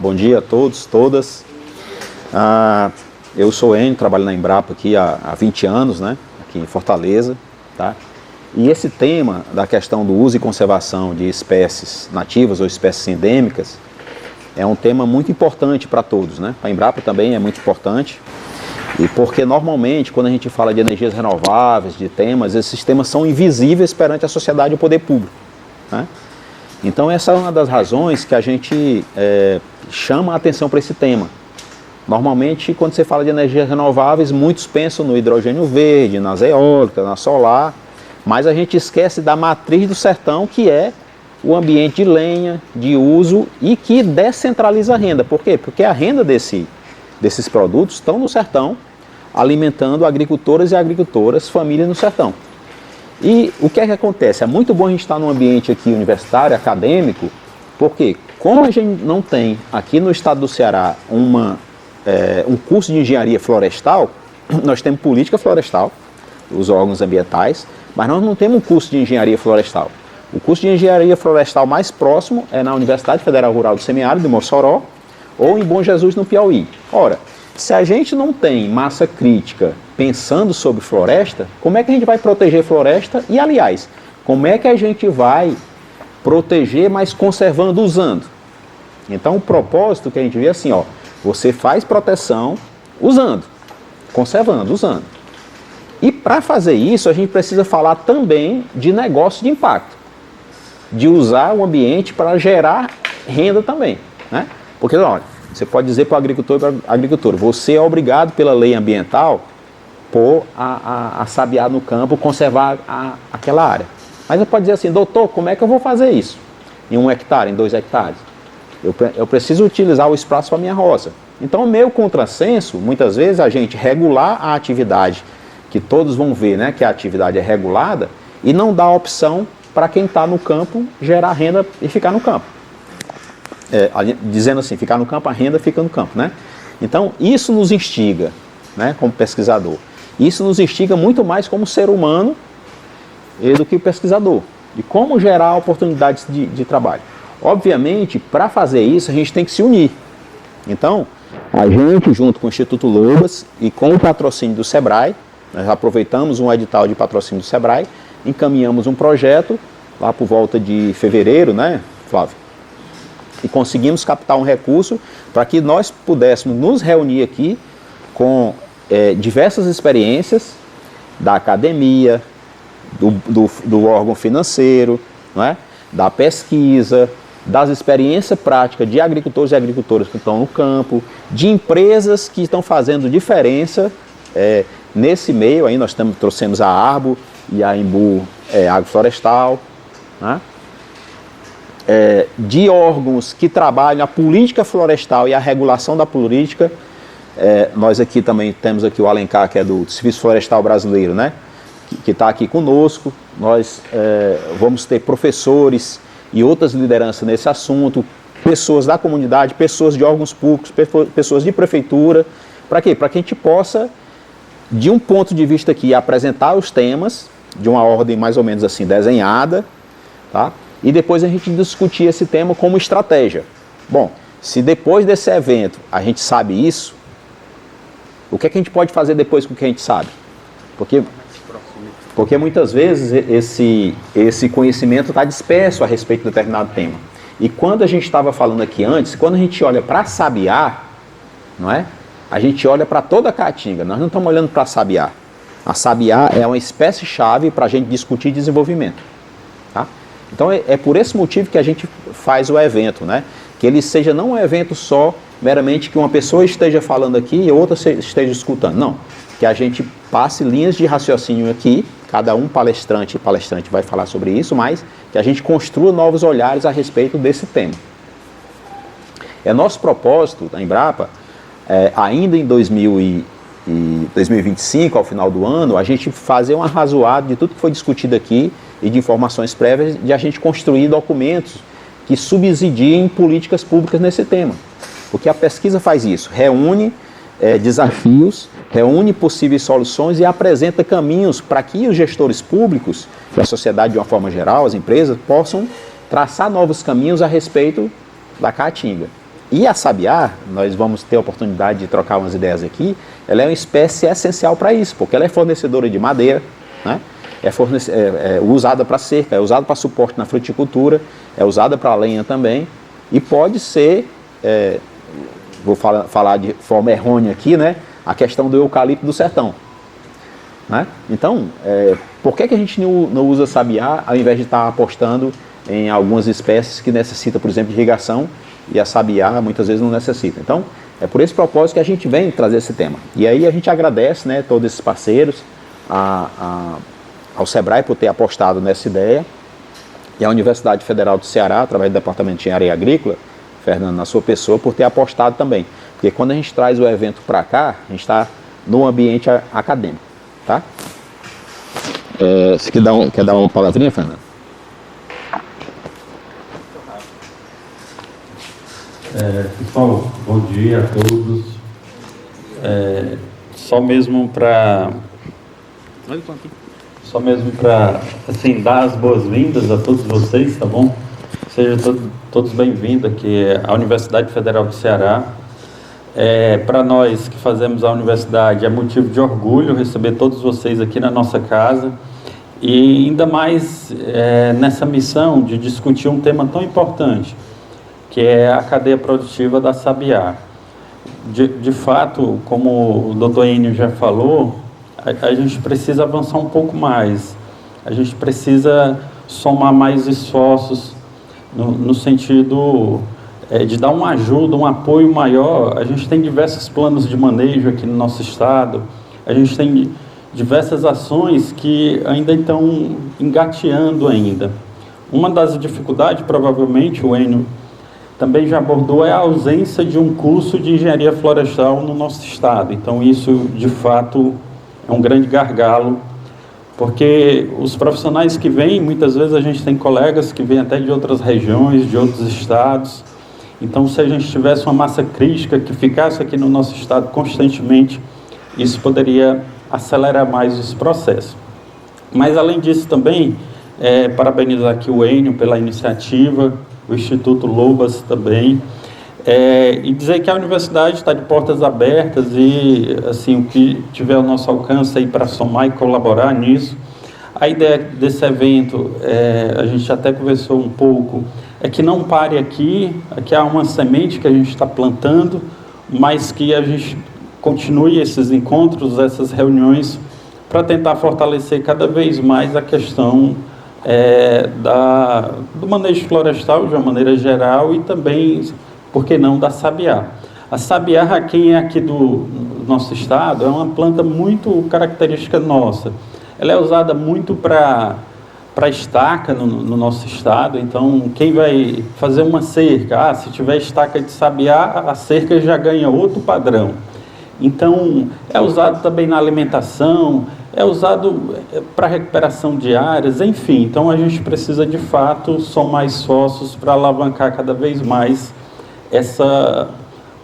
Bom dia a todos, todas. Eu sou Enio, trabalho na Embrapa aqui há 20 anos, né? Aqui em Fortaleza, tá? E esse tema da questão do uso e conservação de espécies nativas ou espécies endêmicas é um tema muito importante para todos, né? A Embrapa também é muito importante, e porque normalmente quando a gente fala de energias renováveis, de temas, esses temas são invisíveis perante a sociedade e o poder público, né? Então essa é uma das razões que a gente chama a atenção para esse tema. Normalmente quando você fala de energias renováveis, muitos pensam no hidrogênio verde, nas eólicas, na solar, mas a gente esquece da matriz do sertão, que é o ambiente de lenha, de uso e que descentraliza a renda. Por quê? Porque a renda desses produtos estão no sertão, alimentando agricultoras e agricultoras, famílias no sertão. E o que é que acontece? É muito bom a gente estar num ambiente aqui universitário, acadêmico, porque como a gente não tem aqui no estado do Ceará um curso de engenharia florestal, nós temos política florestal, os órgãos ambientais, mas nós não temos um curso de engenharia florestal. O curso de engenharia florestal mais próximo é na Universidade Federal Rural do Semiárido de Mossoró ou em Bom Jesus, no Piauí. Ora, se a gente não tem massa crítica pensando sobre floresta, como é que a gente vai proteger floresta? E, aliás, como é que a gente vai proteger, mas conservando, usando? Então, o propósito que a gente vê é assim, ó, você faz proteção usando, conservando, usando. E para fazer isso, a gente precisa falar também de negócio de impacto, de usar o ambiente para gerar renda também, né? Porque, olha, você pode dizer para o agricultor e para a agricultora, você é obrigado pela lei ambiental a sabiar no campo, conservar aquela área. Mas você pode dizer assim, doutor, como é que eu vou fazer isso? Em 1 hectare, em 2 hectares? Eu preciso utilizar o espaço para a minha roça. Então, o meu contrassenso, muitas vezes, a gente regular a atividade, que todos vão ver, né, que a atividade é regulada, e não dá opção para quem está no campo gerar renda e ficar no campo. Dizendo assim, ficar no campo, a renda fica no campo, né? Então, isso nos instiga, né, como pesquisador. Isso nos instiga muito mais como ser humano do que o pesquisador, de como gerar oportunidades de trabalho. Obviamente, para fazer isso, a gente tem que se unir. Então, a gente, junto com o Instituto Lobas e com o patrocínio do Sebrae, nós aproveitamos um edital de patrocínio do Sebrae, encaminhamos um projeto lá por volta de fevereiro, né, Flávio? E conseguimos captar um recurso para que nós pudéssemos nos reunir aqui com diversas experiências da academia, do órgão financeiro, não é? Da pesquisa, das experiências práticas de agricultores e agricultoras que estão no campo, de empresas que estão fazendo diferença nesse meio. Aí nós trouxemos a Arbo e a Embu Agroflorestal, né? De órgãos que trabalham a política florestal e a regulação da política. Nós aqui também temos aqui o Alencar, que é do Serviço Florestal Brasileiro, né? Que está aqui conosco. Nós vamos ter professores e outras lideranças nesse assunto, pessoas da comunidade, pessoas de órgãos públicos, pessoas de prefeitura. Para quê? Para que a gente possa, de um ponto de vista aqui, apresentar os temas de uma ordem mais ou menos assim desenhada, tá? E depois a gente discutir esse tema como estratégia. Bom, se depois desse evento a gente sabe isso, o que é que a gente pode fazer depois com o que a gente sabe? Porque muitas vezes esse conhecimento está disperso a respeito de determinado tema. E quando a gente estava falando aqui antes, quando a gente olha para a sabiá, não é? A gente olha para toda a caatinga, nós não estamos olhando para a sabiá. A sabiá é uma espécie-chave para a gente discutir desenvolvimento. Tá? Então é por esse motivo que a gente faz o evento, né? Que ele seja não um evento só, meramente que uma pessoa esteja falando aqui e outra esteja escutando. Não, que a gente passe linhas de raciocínio aqui, cada um palestrante vai falar sobre isso, mas que a gente construa novos olhares a respeito desse tema. É nosso propósito da Embrapa, ainda em 2025, ao final do ano, a gente fazer um arrazoado de tudo que foi discutido aqui e de informações prévias, de a gente construir documentos que subsidiem políticas públicas nesse tema. Porque a pesquisa faz isso, reúne desafios, reúne possíveis soluções e apresenta caminhos para que os gestores públicos, e a sociedade de uma forma geral, as empresas, possam traçar novos caminhos a respeito da caatinga. E a Sabiá, nós vamos ter a oportunidade de trocar umas ideias aqui, ela é uma espécie essencial para isso, porque ela é fornecedora de madeira, né? É usada para cerca, é usada para suporte na fruticultura, é usada para lenha também, e pode ser, vou falar de forma errônea aqui, né? A questão do eucalipto do sertão. Né? Então, por que a gente não usa Sabiá ao invés de estar apostando em algumas espécies que necessitam, por exemplo, de irrigação, e a Sabiá muitas vezes não necessita? Então, é por esse propósito que a gente vem trazer esse tema. E aí a gente agradece, né, todos esses parceiros, ao Sebrae por ter apostado nessa ideia, e à Universidade Federal do Ceará, através do Departamento de Engenharia Agrícola, Fernando, na sua pessoa, por ter apostado também. Porque quando a gente traz o evento para cá, a gente está no ambiente acadêmico. Tá? Você quer dar uma palavrinha, Fernando? Pessoal, bom dia a todos. Só mesmo para assim, dar as boas-vindas a todos vocês, tá bom? Sejam todos bem-vindos aqui à Universidade Federal do Ceará. Para nós que fazemos a universidade, é motivo de orgulho receber todos vocês aqui na nossa casa, e ainda mais nessa missão de discutir um tema tão importante, que é a cadeia produtiva da Sabiá. De fato, como o Dr. Enio já falou, a gente precisa avançar um pouco mais, a gente precisa somar mais esforços no sentido de dar uma ajuda, um apoio maior. A gente tem diversos planos de manejo aqui no nosso estado, a gente tem diversas ações que ainda estão engateando ainda. Uma das dificuldades, provavelmente, o Enio também já abordou, é a ausência de um curso de engenharia florestal no nosso estado. Então isso, de fato, é um grande gargalo, porque os profissionais que vêm, muitas vezes a gente tem colegas que vêm até de outras regiões, de outros estados. Então, se a gente tivesse uma massa crítica que ficasse aqui no nosso estado constantemente, isso poderia acelerar mais os processos. Mas, além disso, também, parabenizar aqui o Enio pela iniciativa, o Instituto Lobas também, e dizer que a universidade está de portas abertas e, assim, o que tiver ao nosso alcance aí para somar e colaborar nisso. A ideia desse evento, a gente até conversou um pouco, é que não pare aqui há uma semente que a gente está plantando, mas que a gente continue esses encontros, essas reuniões, para tentar fortalecer cada vez mais a questão do manejo florestal de uma maneira geral, e também, por que não, da Sabiá. A Sabiá, quem é aqui do nosso estado, é uma planta muito característica nossa. Ela é usada muito para estaca no nosso estado. Então, quem vai fazer uma cerca, se tiver estaca de Sabiá, a cerca já ganha outro padrão. Então, é usado também na alimentação, é usado para recuperação de áreas, enfim. Então, a gente precisa, de fato, somar esforços para alavancar cada vez mais essa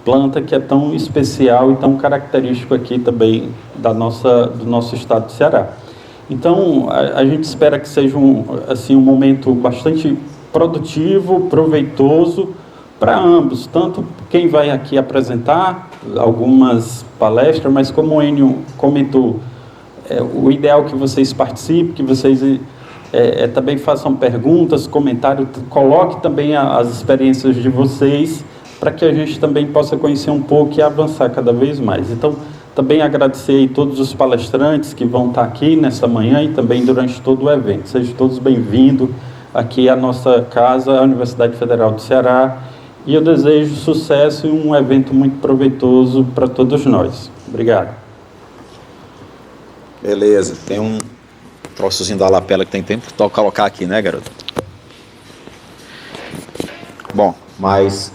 planta que é tão especial e tão característico aqui também do nosso estado do Ceará. Então, a gente espera que seja um momento bastante produtivo, proveitoso para ambos, tanto quem vai aqui apresentar algumas palestras, mas como o Enio comentou, o ideal é que vocês participem, que vocês também façam perguntas, comentários, coloquem também as experiências de vocês, para que a gente também possa conhecer um pouco e avançar cada vez mais. Então, também agradecer a todos os palestrantes que vão estar aqui nessa manhã e também durante todo o evento. Sejam todos bem-vindos aqui à nossa casa, a Universidade Federal do Ceará, e eu desejo sucesso e um evento muito proveitoso para todos nós. Obrigado. Beleza, tem um troçozinho da lapela que tem tempo para colocar aqui, né, garoto? Bom, mas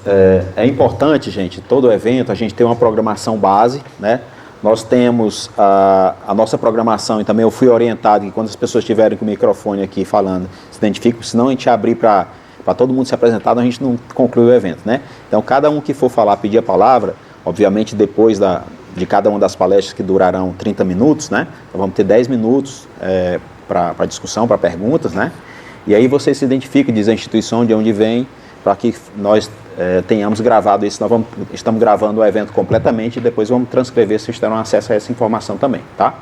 é importante, gente, todo evento a gente tem uma programação base, né? Nós temos a nossa programação, e também eu fui orientado que quando as pessoas estiverem com o microfone aqui falando, se identifiquem, senão a gente abrir para todo mundo se apresentar, a gente não conclui o evento, né? Então, cada um que for falar, pedir a palavra, obviamente depois de cada uma das palestras, que durarão 30 minutos, né? Então, vamos ter 10 minutos para discussão, para perguntas, né? E aí você se identifica, diz a instituição de onde vem, para que nós tenhamos gravado isso. Estamos gravando o evento completamente e depois vamos transcrever, vocês terão acesso a essa informação também, tá?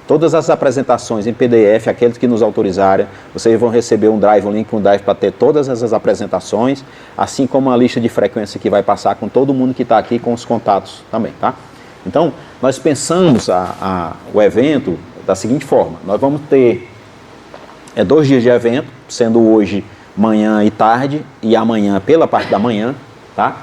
Todas as apresentações em PDF, aqueles que nos autorizarem, vocês vão receber um link para um drive para ter todas essas apresentações, assim como uma lista de frequência que vai passar com todo mundo que está aqui, com os contatos também, tá? Então, nós pensamos o evento da seguinte forma: nós vamos ter 2 dias de evento, sendo hoje manhã e tarde, e amanhã pela parte da manhã, tá?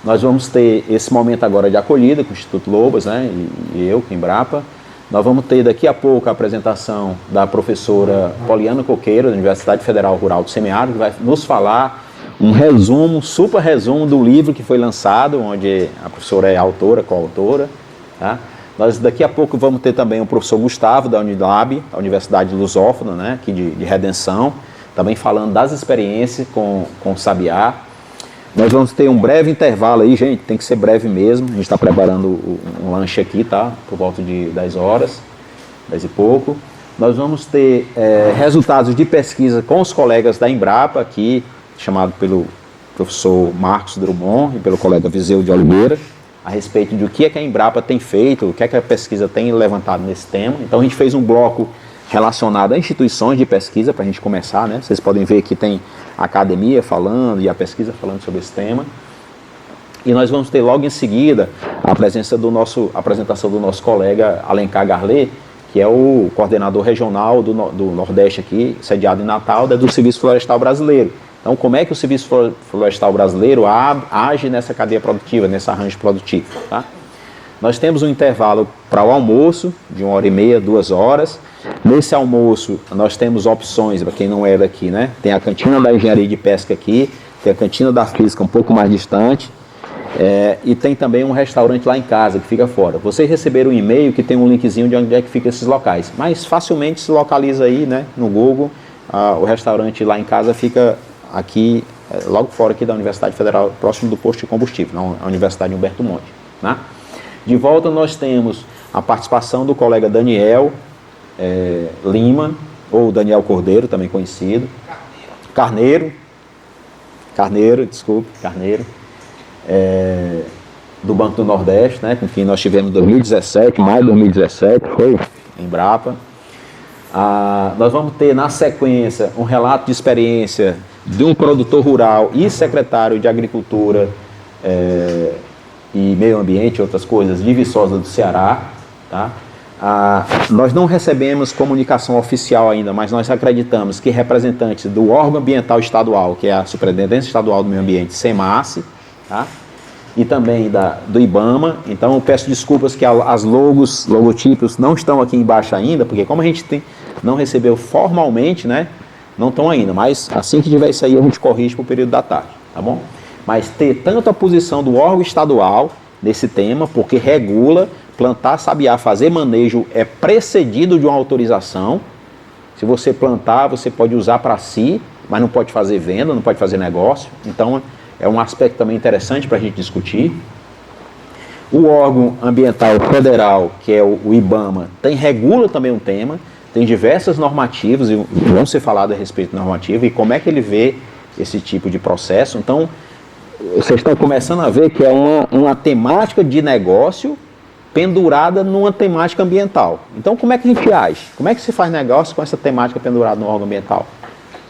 Nós vamos ter esse momento agora de acolhida com o Instituto Lobas, né, e eu, com a Embrapa. Nós vamos ter daqui a pouco a apresentação da professora Poliana Coqueiro, da Universidade Federal Rural do Semiárido, que vai nos falar um resumo, super resumo do livro que foi lançado, onde a professora é autora, coautora, tá? Nós daqui a pouco vamos ter também o professor Gustavo, da Unilab, a Universidade Lusófona, né, aqui de Redenção, também falando das experiências com o Sabiá. Nós vamos ter um breve intervalo aí, gente, tem que ser breve mesmo. A gente está preparando um lanche aqui, tá? Por volta de 10 horas, 10 e pouco. Nós vamos ter resultados de pesquisa com os colegas da Embrapa aqui, chamado pelo professor Marcos Drummond e pelo colega Viseu de Oliveira, a respeito de o que é que a Embrapa tem feito, o que é que a pesquisa tem levantado nesse tema. Então a gente fez um bloco relacionado a instituições de pesquisa para a gente começar, né? Vocês podem ver que tem a academia falando e a pesquisa falando sobre esse tema. E nós vamos ter logo em seguida a apresentação do nosso colega Alencar Garlet, que é o coordenador regional do Nordeste aqui, sediado em Natal, do Serviço Florestal Brasileiro. Então, como é que o Serviço Florestal Brasileiro age nessa cadeia produtiva, nesse arranjo produtivo, tá? Nós temos um intervalo para o almoço, de 1h30, 2 horas. Nesse almoço, nós temos opções, para quem não é daqui, né? Tem a cantina da Engenharia de Pesca aqui, tem a cantina da Física um pouco mais distante, e tem também um restaurante lá em casa, que fica fora. Vocês receberam um e-mail que tem um linkzinho de onde é que fica esses locais, mas facilmente se localiza aí, né, no Google. O restaurante lá em casa fica aqui, logo fora aqui da Universidade Federal, próximo do posto de combustível, na Universidade Humberto Monte, né? De volta nós temos a participação do colega Daniel Lima, ou Daniel Cordeiro, também conhecido. Carneiro, do Banco do Nordeste, né, com quem nós tivemos em 2017, maio de 2017, foi em Embrapa. Nós vamos ter na sequência um relato de experiência de um produtor rural e secretário de Agricultura e Meio Ambiente e outras coisas de Viçosa do Ceará, tá? Nós não recebemos comunicação oficial ainda, mas nós acreditamos que representantes do órgão ambiental estadual, que é a Superintendência Estadual do Meio Ambiente, SEMASSE, tá? E também do IBAMA. Então eu peço desculpas que as logotipos não estão aqui embaixo ainda, porque como a gente não recebeu formalmente, né, não estão ainda, mas assim que tiver isso aí a gente corrige para o período da tarde, tá bom? Mas ter tanto a posição do órgão estadual nesse tema, porque regula, plantar sabiá, fazer manejo é precedido de uma autorização. Se você plantar, você pode usar para si, mas não pode fazer venda, não pode fazer negócio. Então é um aspecto também interessante para a gente discutir. O órgão ambiental federal, que é o IBAMA, regula também um tema, tem diversas normativas, e vão ser faladas a respeito da normativa e como é que ele vê esse tipo de processo. Então, vocês estão começando a ver que é uma temática de negócio pendurada numa temática ambiental. Então, como é que a gente age? Como é que se faz negócio com essa temática pendurada no órgão ambiental?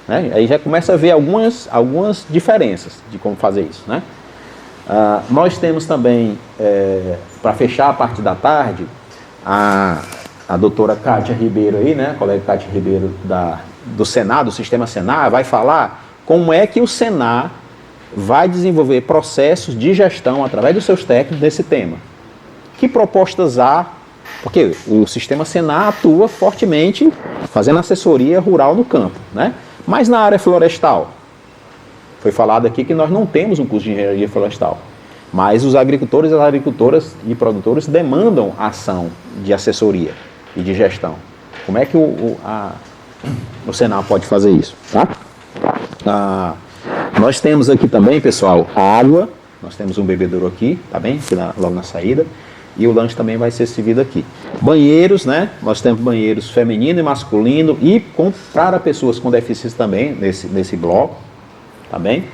Né? Aí já começa a ver algumas diferenças de como fazer isso, né? Nós temos também, para fechar a parte da tarde, a doutora Kátia Ribeiro aí, né? A colega Kátia Ribeiro do Senar, do Sistema Senar, vai falar como é que o Senar vai desenvolver processos de gestão através dos seus técnicos desse tema. Que propostas há? Porque o Sistema Senar atua fortemente fazendo assessoria rural no campo, né? Mas na área florestal, foi falado aqui que nós não temos um curso de engenharia florestal, mas os agricultores, as agricultoras e produtores demandam ação de assessoria e de gestão. Como é que o Senar pode fazer isso? Tá? Nós temos aqui também, pessoal, a água. Nós temos um bebedouro aqui, tá bem? Aqui logo na saída. E o lanche também vai ser servido aqui. Banheiros, né? Nós temos banheiros feminino e masculino para pessoas com deficiência também, nesse bloco, tá bem?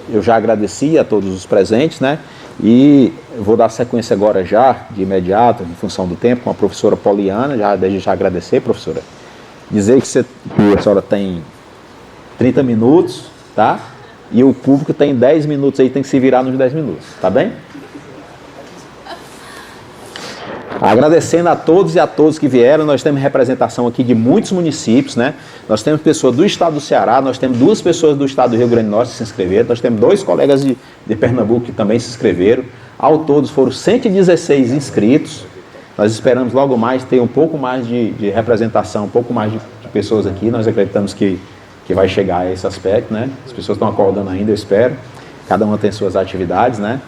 eu já agradeci a todos os presentes, né? E eu vou dar sequência agora já, de imediato, em função do tempo, com a professora Poliana, desde já agradecer, professora. Dizer que a senhora tem 30 minutos, tá? E o público tem 10 minutos aí, tem que se virar nos 10 minutos, tá bem? Agradecendo a todos e a todos que vieram, nós temos representação aqui de muitos municípios, né? Nós temos pessoas do estado do Ceará, nós temos 2 pessoas do estado do Rio Grande do Norte que se inscreveram, nós temos 2 colegas de Pernambuco que também se inscreveram. Ao todo foram 116 inscritos. Nós esperamos logo mais ter um pouco mais de representação, um pouco mais de pessoas aqui. Nós acreditamos que vai chegar a esse aspecto, né? As pessoas estão acordando ainda, eu espero. Cada uma tem suas atividades, né?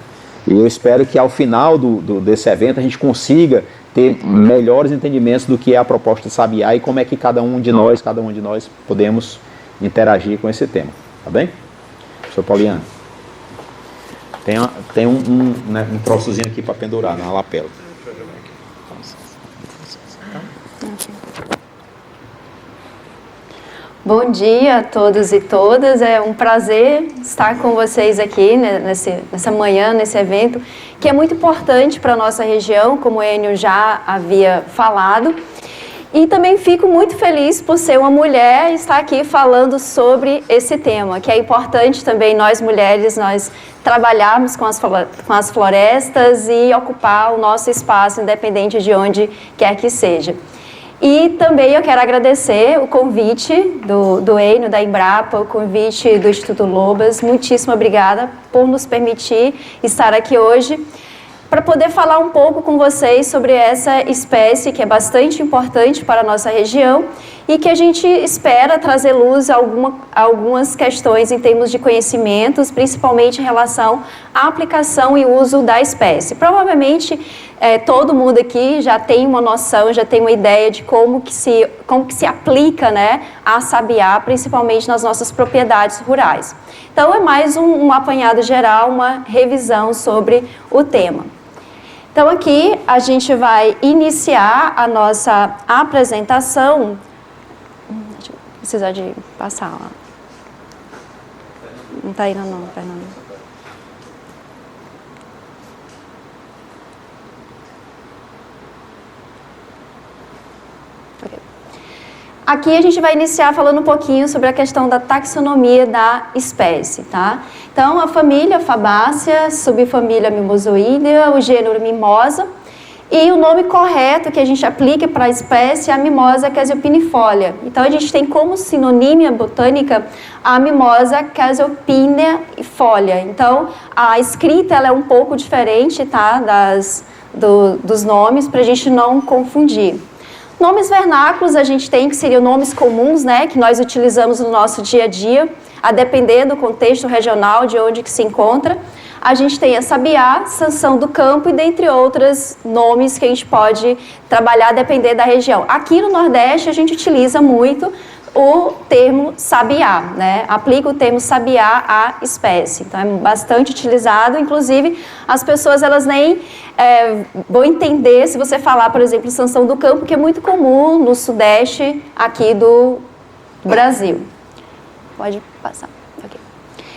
E eu espero que ao final desse evento a gente consiga ter melhores entendimentos do que é a proposta de Sabiá e como é que cada um de nós podemos interagir com esse tema. Tá bem? Professor Poliana. Tem um troçozinho aqui para pendurar na lapela. Bom dia a todos e todas, é um prazer estar com vocês aqui nessa manhã, nesse evento, que é muito importante para a nossa região, como o Enio já havia falado. E também fico muito feliz por ser uma mulher e estar aqui falando sobre esse tema, que é importante também nós mulheres, nós trabalharmos com as florestas e ocupar o nosso espaço, independente de onde quer que seja. E também eu quero agradecer o convite do Enio, da Embrapa, o convite do Instituto Lobas. Muitíssimo obrigada por nos permitir estar aqui hoje para poder falar um pouco com vocês sobre essa espécie que é bastante importante para a nossa região e que a gente espera trazer luz a algumas questões em termos de conhecimentos, principalmente em relação à aplicação e uso da espécie. Provavelmente todo mundo aqui já tem uma noção, já tem uma ideia de como que se aplica, né, a sabiá, principalmente nas nossas propriedades rurais. Então é mais um apanhado geral, uma revisão sobre o tema. Então aqui a gente vai iniciar a nossa apresentação. Deixa eu precisar de passar lá. Não está indo não, Fernando. Okay. Aqui a gente vai iniciar falando um pouquinho sobre a questão da taxonomia da espécie, tá? Então, a família Fabácea, subfamília Mimosoidea, o gênero Mimosa, e o nome correto que a gente aplica para a espécie é a Mimosa cassiopinifolia. Então, a gente tem como sinonímia botânica a Mimosa cassiopinifolia. Então, a escrita ela é um pouco diferente, tá? Dos nomes, para a gente não confundir. Nomes vernáculos a gente tem, que seriam nomes comuns, né, que nós utilizamos no nosso dia a dia, a depender do contexto regional, de onde que se encontra. A gente tem a sabiá, sanção do campo e dentre outros nomes que a gente pode trabalhar a depender da região. Aqui no Nordeste a gente utiliza muito o termo sabiá, né? Aplica o termo sabiá à espécie. Então é bastante utilizado, inclusive as pessoas elas nem vão entender se você falar, por exemplo, sanção do campo, que é muito comum no Sudeste aqui do Brasil. Pode passar. Okay.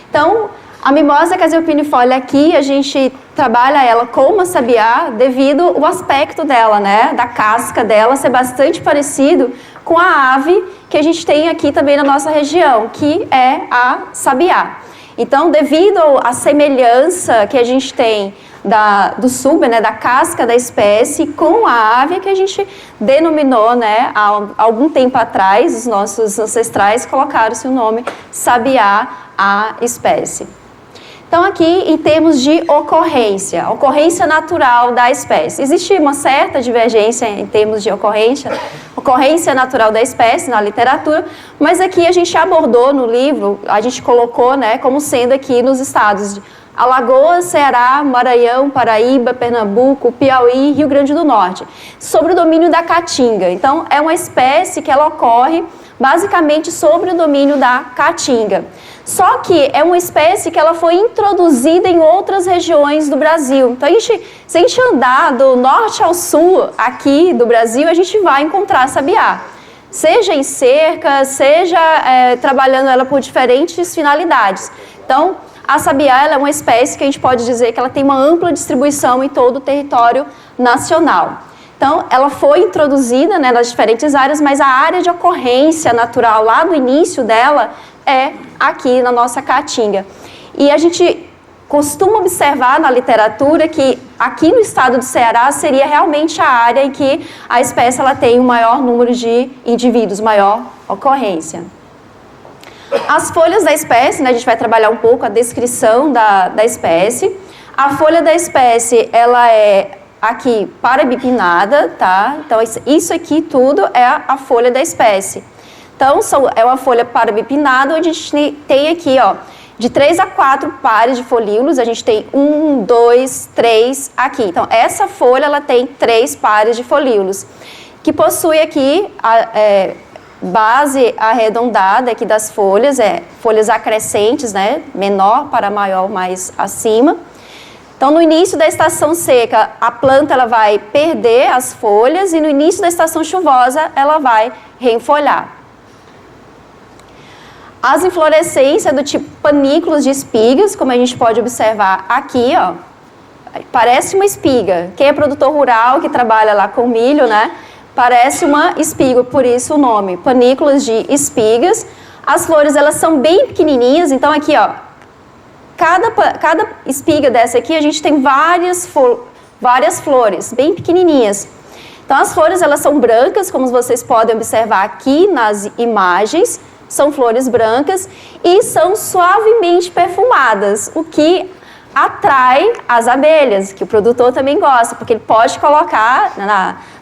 Então, a Mimosa cassiopinifolia aqui, a gente trabalha ela como a sabiá devido ao aspecto dela, né? Da casca dela ser bastante parecido com a ave que a gente tem aqui também na nossa região, que é a sabiá. Então, devido à semelhança que a gente tem do sub, né, da casca da espécie com a ave, que a gente denominou, né, há algum tempo atrás, os nossos ancestrais colocaram-se o nome sabiá à espécie. Então, aqui, em termos de ocorrência natural da espécie. Existe uma certa divergência em termos de ocorrência natural da espécie na literatura, mas aqui a gente abordou no livro, a gente colocou, né, como sendo aqui nos estados de Alagoas, Ceará, Maranhão, Paraíba, Pernambuco, Piauí e Rio Grande do Norte, sobre o domínio da caatinga. Então, é uma espécie que ela ocorre basicamente sobre o domínio da caatinga. Só que é uma espécie que ela foi introduzida em outras regiões do Brasil. Então, se a gente andar do norte ao sul aqui do Brasil, a gente vai encontrar sabiá. seja em cerca, seja trabalhando ela por diferentes finalidades. Então, a sabiá ela é uma espécie que a gente pode dizer que ela tem uma ampla distribuição em todo o território nacional. Então, ela foi introduzida, né, nas diferentes áreas, mas a área de ocorrência natural lá do início dela é aqui na nossa caatinga. E a gente costuma observar na literatura que aqui no estado do Ceará seria realmente a área em que a espécie ela tem o maior número de indivíduos, maior ocorrência. As folhas da espécie, né, a gente vai trabalhar um pouco a descrição da espécie. A folha da espécie, ela é aqui parabipinada, tá? Então, isso aqui tudo é a folha da espécie. Então, é uma folha parabipinada, onde a gente tem aqui, ó, de 3 a 4 pares de folíolos, a gente tem 1, 2, 3 aqui. Então, essa folha, ela tem 3 pares de folíolos, que possui aqui a base arredondada aqui das folhas, folhas acrescentes, né? Menor para maior, mais acima. Então, no início da estação seca, a planta ela vai perder as folhas e no início da estação chuvosa, ela vai reenfolhar. As inflorescências do tipo panículos de espigas, como a gente pode observar aqui, ó, parece uma espiga. Quem é produtor rural, que trabalha lá com milho, né, parece uma espiga, por isso o nome, panículos de espigas. As flores, elas são bem pequenininhas, então aqui, ó, cada espiga dessa aqui, a gente tem várias flores, bem pequenininhas. Então, as flores, elas são brancas, como vocês podem observar aqui nas imagens. São flores brancas e são suavemente perfumadas, o que atrai as abelhas, que o produtor também gosta, porque ele pode colocar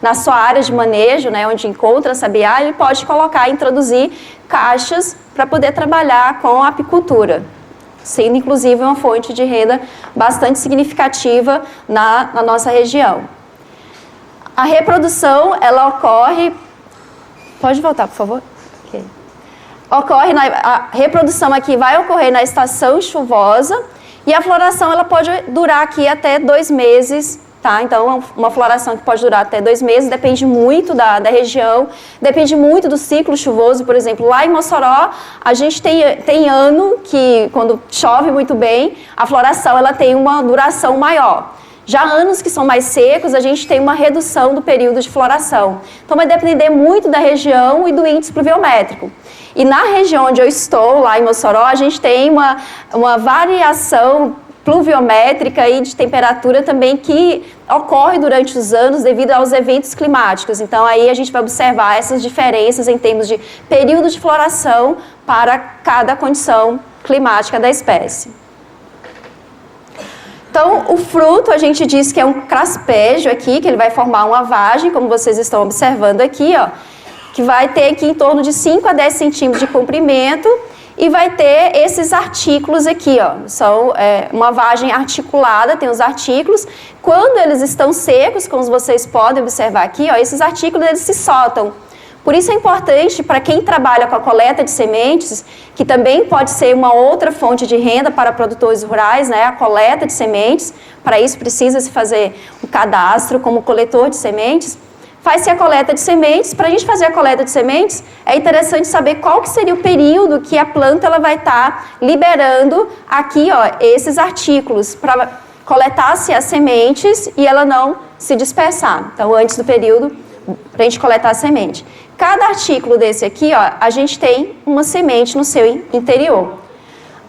na sua área de manejo, né, onde encontra a sabiá, ele pode colocar, introduzir caixas para poder trabalhar com a apicultura, sendo inclusive uma fonte de renda bastante significativa na nossa região. A reprodução, ela ocorre... Pode voltar, por favor? Okay. A reprodução aqui vai ocorrer na estação chuvosa e a floração ela pode durar aqui até 2 meses, tá? Então, uma floração que pode durar até 2 meses, depende muito da região, depende muito do ciclo chuvoso. Por exemplo, lá em Mossoró, a gente tem ano que, quando chove muito bem, a floração ela tem uma duração maior. Já anos que são mais secos, a gente tem uma redução do período de floração. Então, vai depender muito da região e do índice pluviométrico. E na região onde eu estou, lá em Mossoró, a gente tem uma variação pluviométrica e de temperatura também que ocorre durante os anos devido aos eventos climáticos. Então, aí a gente vai observar essas diferenças em termos de período de floração para cada condição climática da espécie. Então, o fruto, a gente diz que é um craspédio aqui, que ele vai formar uma vagem, como vocês estão observando aqui, ó, que vai ter aqui em torno de 5 a 10 centímetros de comprimento e vai ter esses artículos aqui, ó, são uma vagem articulada, tem os artículos. Quando eles estão secos, como vocês podem observar aqui, ó, esses artículos eles se soltam. Por isso é importante para quem trabalha com a coleta de sementes, que também pode ser uma outra fonte de renda para produtores rurais, né, a coleta de sementes. Para isso precisa-se fazer um cadastro como coletor de sementes. Faz-se a coleta de sementes. Para a gente fazer a coleta de sementes, é interessante saber qual que seria o período que a planta ela vai estar liberando aqui, ó, esses artículos, para coletar-se as sementes e ela não se dispersar. Então, antes do período, para a gente coletar a semente. Cada artículo desse aqui, ó, a gente tem uma semente no seu interior.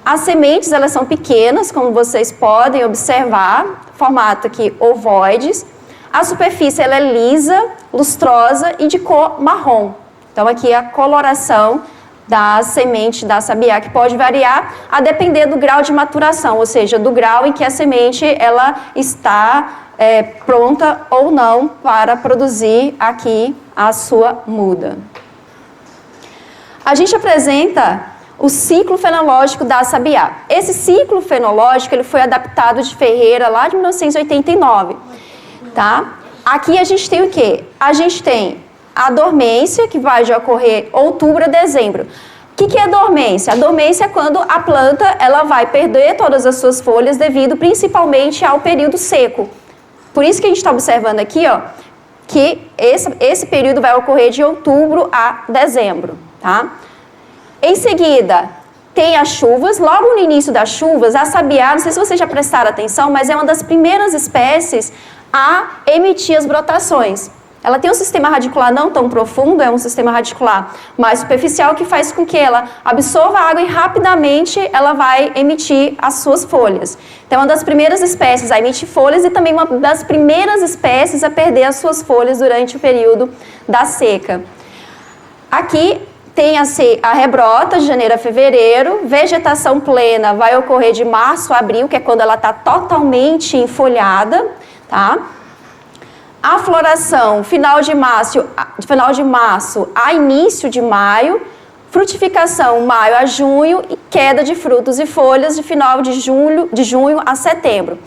As sementes, elas são pequenas, como vocês podem observar, formato aqui ovoides. A superfície ela é lisa, lustrosa e de cor marrom. Então, aqui é a coloração da semente da sabiá, que pode variar a depender do grau de maturação, ou seja, do grau em que a semente ela está pronta ou não para produzir aqui a sua muda. A gente apresenta o ciclo fenológico da sabiá. Esse ciclo fenológico ele foi adaptado de Ferreira lá de 1989. Tá? Aqui a gente tem o quê? A gente tem a dormência, que vai ocorrer outubro a dezembro. O que é dormência? A dormência é quando a planta ela vai perder todas as suas folhas devido principalmente ao período seco. Por isso que a gente está observando aqui, ó, que esse período vai ocorrer de outubro a dezembro, tá? Em seguida, tem as chuvas. Logo no início das chuvas, a sabiá, não sei se vocês já prestaram atenção, mas é uma das primeiras espécies a emitir as brotações. Ela tem um sistema radicular não tão profundo, é um sistema radicular mais superficial que faz com que ela absorva a água e rapidamente ela vai emitir as suas folhas. Então, é uma das primeiras espécies a emitir folhas e também uma das primeiras espécies a perder as suas folhas durante o período da seca. Aqui tem a rebrota de janeiro a fevereiro, vegetação plena vai ocorrer de março a abril, que é quando ela está totalmente enfolhada, tá? A floração, final de março a início de maio, frutificação maio a junho e queda de frutos e folhas de final de junho a setembro.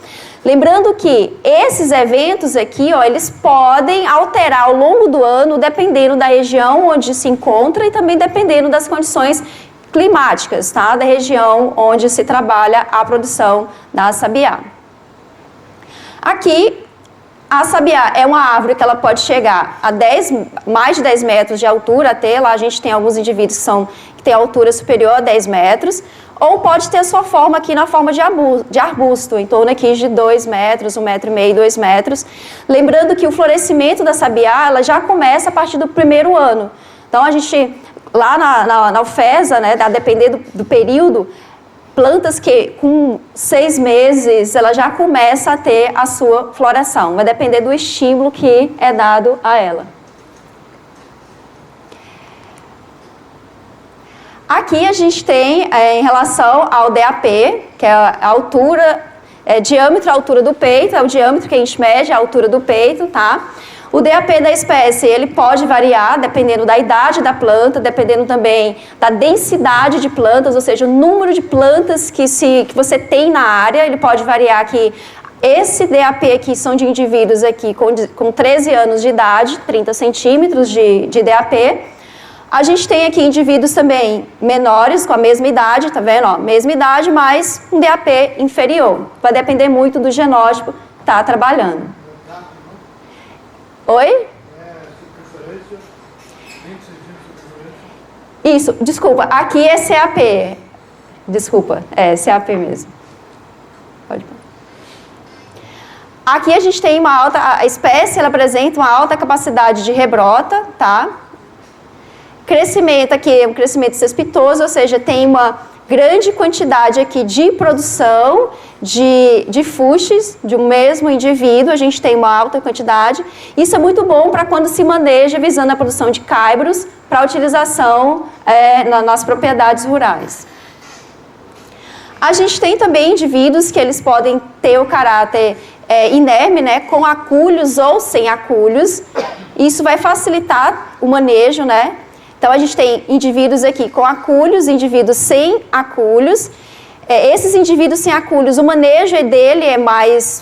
Lembrando que esses eventos aqui, ó, eles podem alterar ao longo do ano, dependendo da região onde se encontra e também dependendo das condições climáticas, tá? Da região onde se trabalha a produção da sabiá. Aqui, a sabiá é uma árvore que ela pode chegar a mais de 10 metros de altura até, lá a gente tem alguns indivíduos que têm altura superior a 10 metros, ou pode ter a sua forma aqui na forma de arbusto, em torno aqui de 2 metros, 1,5 metro, 2 metros. Lembrando que o florescimento da sabiá, ela já começa a partir do primeiro ano. Então, a gente, lá na UFESA, né, a depender do período, plantas que com 6 meses ela já começa a ter a sua floração. Vai depender do estímulo que é dado a ela. Aqui a gente tem em relação ao DAP, que é a altura, diâmetro, a altura do peito, é o diâmetro que a gente mede, a altura do peito, tá? O DAP da espécie, ele pode variar dependendo da idade da planta, dependendo também da densidade de plantas, ou seja, o número de plantas que você tem na área, ele pode variar aqui. Esse DAP aqui são de indivíduos aqui com 13 anos de idade, 30 centímetros de DAP. A gente tem aqui indivíduos também menores, com a mesma idade, tá vendo? Ó, mesma idade, mas um DAP inferior. Vai depender muito do genótipo que está trabalhando. Oi? Isso, desculpa, aqui é CAP. Desculpa, é CAP mesmo. Pode pôr. Aqui a gente tem a espécie, ela apresenta uma alta capacidade de rebrota, tá? Crescimento aqui é um crescimento cespitoso, ou seja, tem uma grande quantidade aqui de produção de fuxes de um mesmo indivíduo, a gente tem uma alta quantidade. Isso é muito bom para quando se maneja visando a produção de caibros para utilização nas propriedades rurais. A gente tem também indivíduos que eles podem ter o caráter inerme, né, com acúlios ou sem acúlios. Isso vai facilitar o manejo, né? Então, a gente tem indivíduos aqui com acúlios, indivíduos sem acúlios. Esses indivíduos sem acúlios, o manejo dele é mais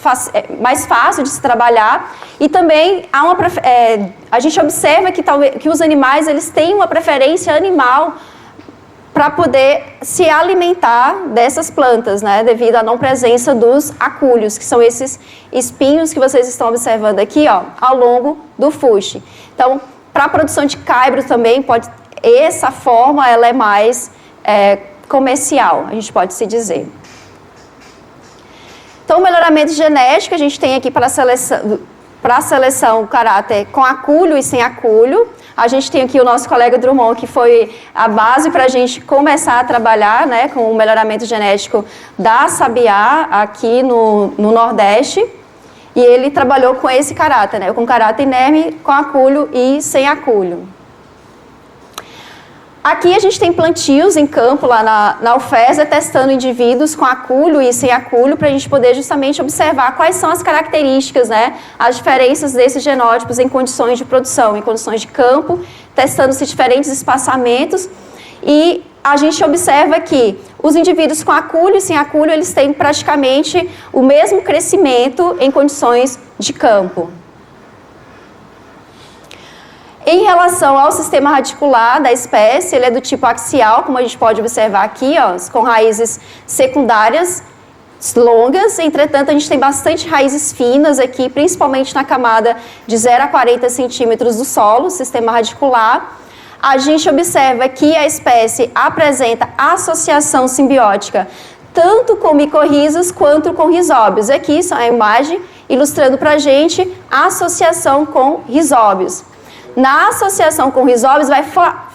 fácil de se trabalhar. E também a gente observa que os animais eles têm uma preferência animal para poder se alimentar dessas plantas, né? Devido à não presença dos acúlios, que são esses espinhos que vocês estão observando aqui, ó, ao longo do fuste. Então, para a produção de caibro também, essa forma ela é mais comercial, a gente pode se dizer. Então, o melhoramento genético, a gente tem aqui para a seleção caráter com acúlio e sem acúlio. A gente tem aqui o nosso colega Drummond, que foi a base para a gente começar a trabalhar, né, com o melhoramento genético da sabiá aqui no Nordeste. E ele trabalhou com esse caráter, né? Com caráter inerme, com acúlio e sem acúlio. Aqui a gente tem plantios em campo, lá na UFESA, testando indivíduos com acúlio e sem acúlio, para a gente poder justamente observar quais são as características, né? As diferenças desses genótipos em condições de produção, em condições de campo, testando-se diferentes espaçamentos. E a gente observa que os indivíduos com acúlio e sem acúlio, eles têm praticamente o mesmo crescimento em condições de campo. Em relação ao sistema radicular da espécie, ele é do tipo axial, como a gente pode observar aqui, ó, com raízes secundárias. longas, entretanto a gente tem bastante raízes finas aqui, principalmente na camada de 0 a 40 centímetros do solo, sistema radicular. A gente observa que a espécie apresenta associação simbiótica tanto com micorrizas quanto com rizóbios. Aqui só a imagem ilustrando para a gente a associação com rizóbios. Na associação com rizóbios vai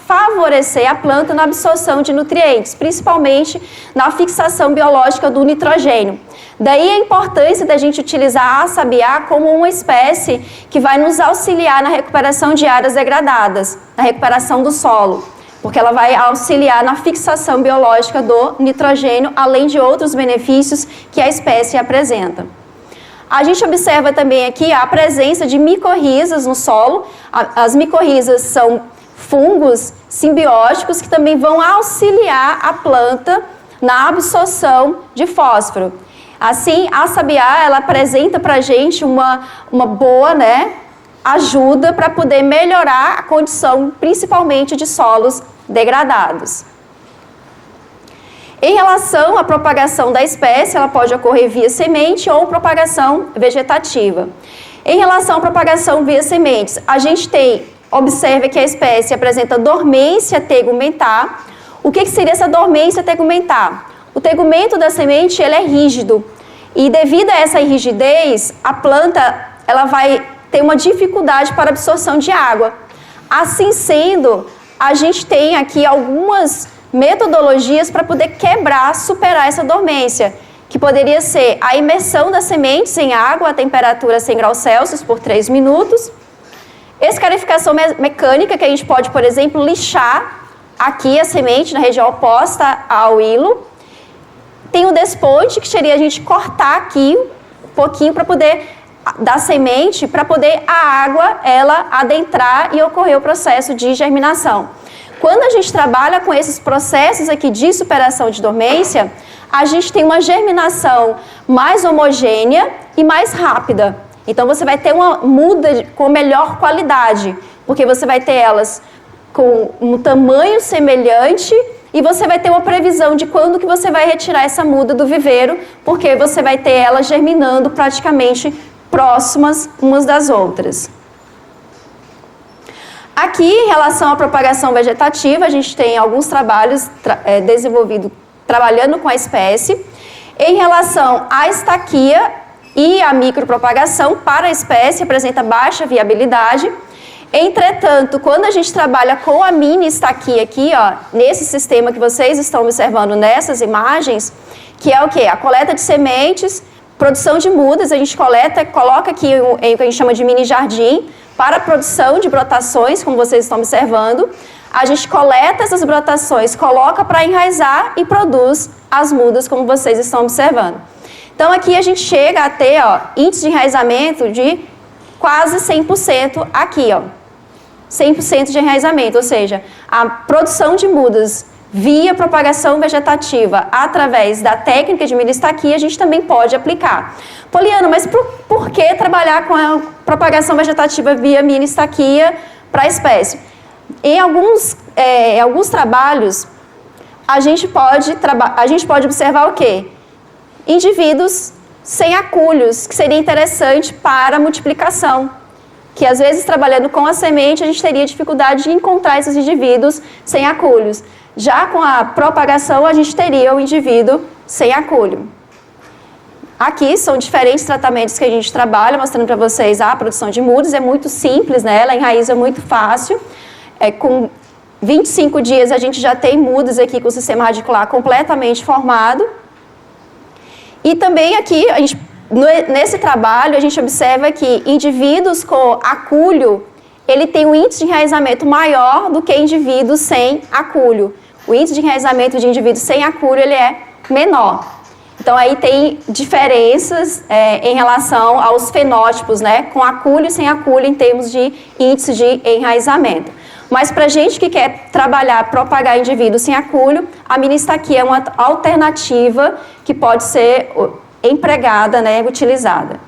favorecer a planta na absorção de nutrientes, principalmente na fixação biológica do nitrogênio. Daí a importância da gente utilizar a sabiá como uma espécie que vai nos auxiliar na recuperação de áreas degradadas, na recuperação do solo, porque ela vai auxiliar na fixação biológica do nitrogênio, além de outros benefícios que a espécie apresenta. A gente observa também aqui a presença de micorrizas no solo. As micorrizas são fungos simbióticos que também vão auxiliar a planta na absorção de fósforo. Assim, a sabiá, ela apresenta para a gente uma boa, ajuda para poder melhorar a condição, principalmente de solos degradados. Em relação à propagação da espécie, ela pode ocorrer via semente ou propagação vegetativa. Em relação à propagação via sementes, a gente observa que a espécie apresenta dormência tegumentar. O que seria essa dormência tegumentar? O tegumento da semente ele é rígido e devido a essa rigidez, a planta ela vai ter uma dificuldade para absorção de água. Assim sendo, a gente tem aqui algumas metodologias para poder superar essa dormência, que poderia ser a imersão das sementes em água a temperatura 100 graus Celsius por 3 minutos, escarificação mecânica, que a gente pode, por exemplo, lixar aqui a semente na região oposta ao hilo. Tem o desponte, que seria a gente cortar aqui um pouquinho para poder da semente, para poder a água ela adentrar e ocorrer o processo de germinação. Quando a gente trabalha com esses processos aqui de superação de dormência, a gente tem uma germinação mais homogênea e mais rápida. Então você vai ter uma muda com melhor qualidade, porque você vai ter elas com um tamanho semelhante e você vai ter uma previsão de quando que você vai retirar essa muda do viveiro, porque você vai ter elas germinando praticamente próximas umas das outras. Aqui, em relação à propagação vegetativa, a gente tem alguns trabalhos desenvolvidos trabalhando com a espécie. Em relação à estaquia e à micropropagação para a espécie, apresenta baixa viabilidade. Entretanto, quando a gente trabalha com a mini estaquia aqui, nesse sistema que vocês estão observando nessas imagens, que é o quê? A coleta de sementes, produção de mudas, a gente coloca aqui em o que a gente chama de mini jardim, para a produção de brotações, como vocês estão observando. A gente coleta essas brotações, coloca para enraizar e produz as mudas, como vocês estão observando. Então, aqui a gente chega a ter índice de enraizamento de quase 100% aqui, 100% de enraizamento, ou seja, a produção de mudas via propagação vegetativa através da técnica de mini-estaquia, a gente também pode aplicar. Poliana, mas por que trabalhar com a propagação vegetativa via mini-estaquia para a espécie? Em alguns trabalhos, a gente pode observar o quê? Indivíduos sem acúlios, que seria interessante para a multiplicação. Que às vezes, trabalhando com a semente, a gente teria dificuldade de encontrar esses indivíduos sem acúlios. Já com a propagação, a gente teria o indivíduo sem acúlio. Aqui são diferentes tratamentos que a gente trabalha, mostrando para vocês a produção de mudas. É muito simples, ela enraiza muito fácil. Com 25 dias a gente já tem mudas aqui com o sistema radicular completamente formado. E também aqui, nesse trabalho, a gente observa que indivíduos com acúlio, ele tem um índice de enraizamento maior do que indivíduos sem acúlio. O índice de enraizamento de indivíduos sem acúlio ele é menor. Então, aí tem diferenças em relação aos fenótipos, com acúlio e sem acúlio em termos de índice de enraizamento. Mas para a gente que quer propagar indivíduos sem acúlio, a mini-estaquia é uma alternativa que pode ser empregada, utilizada.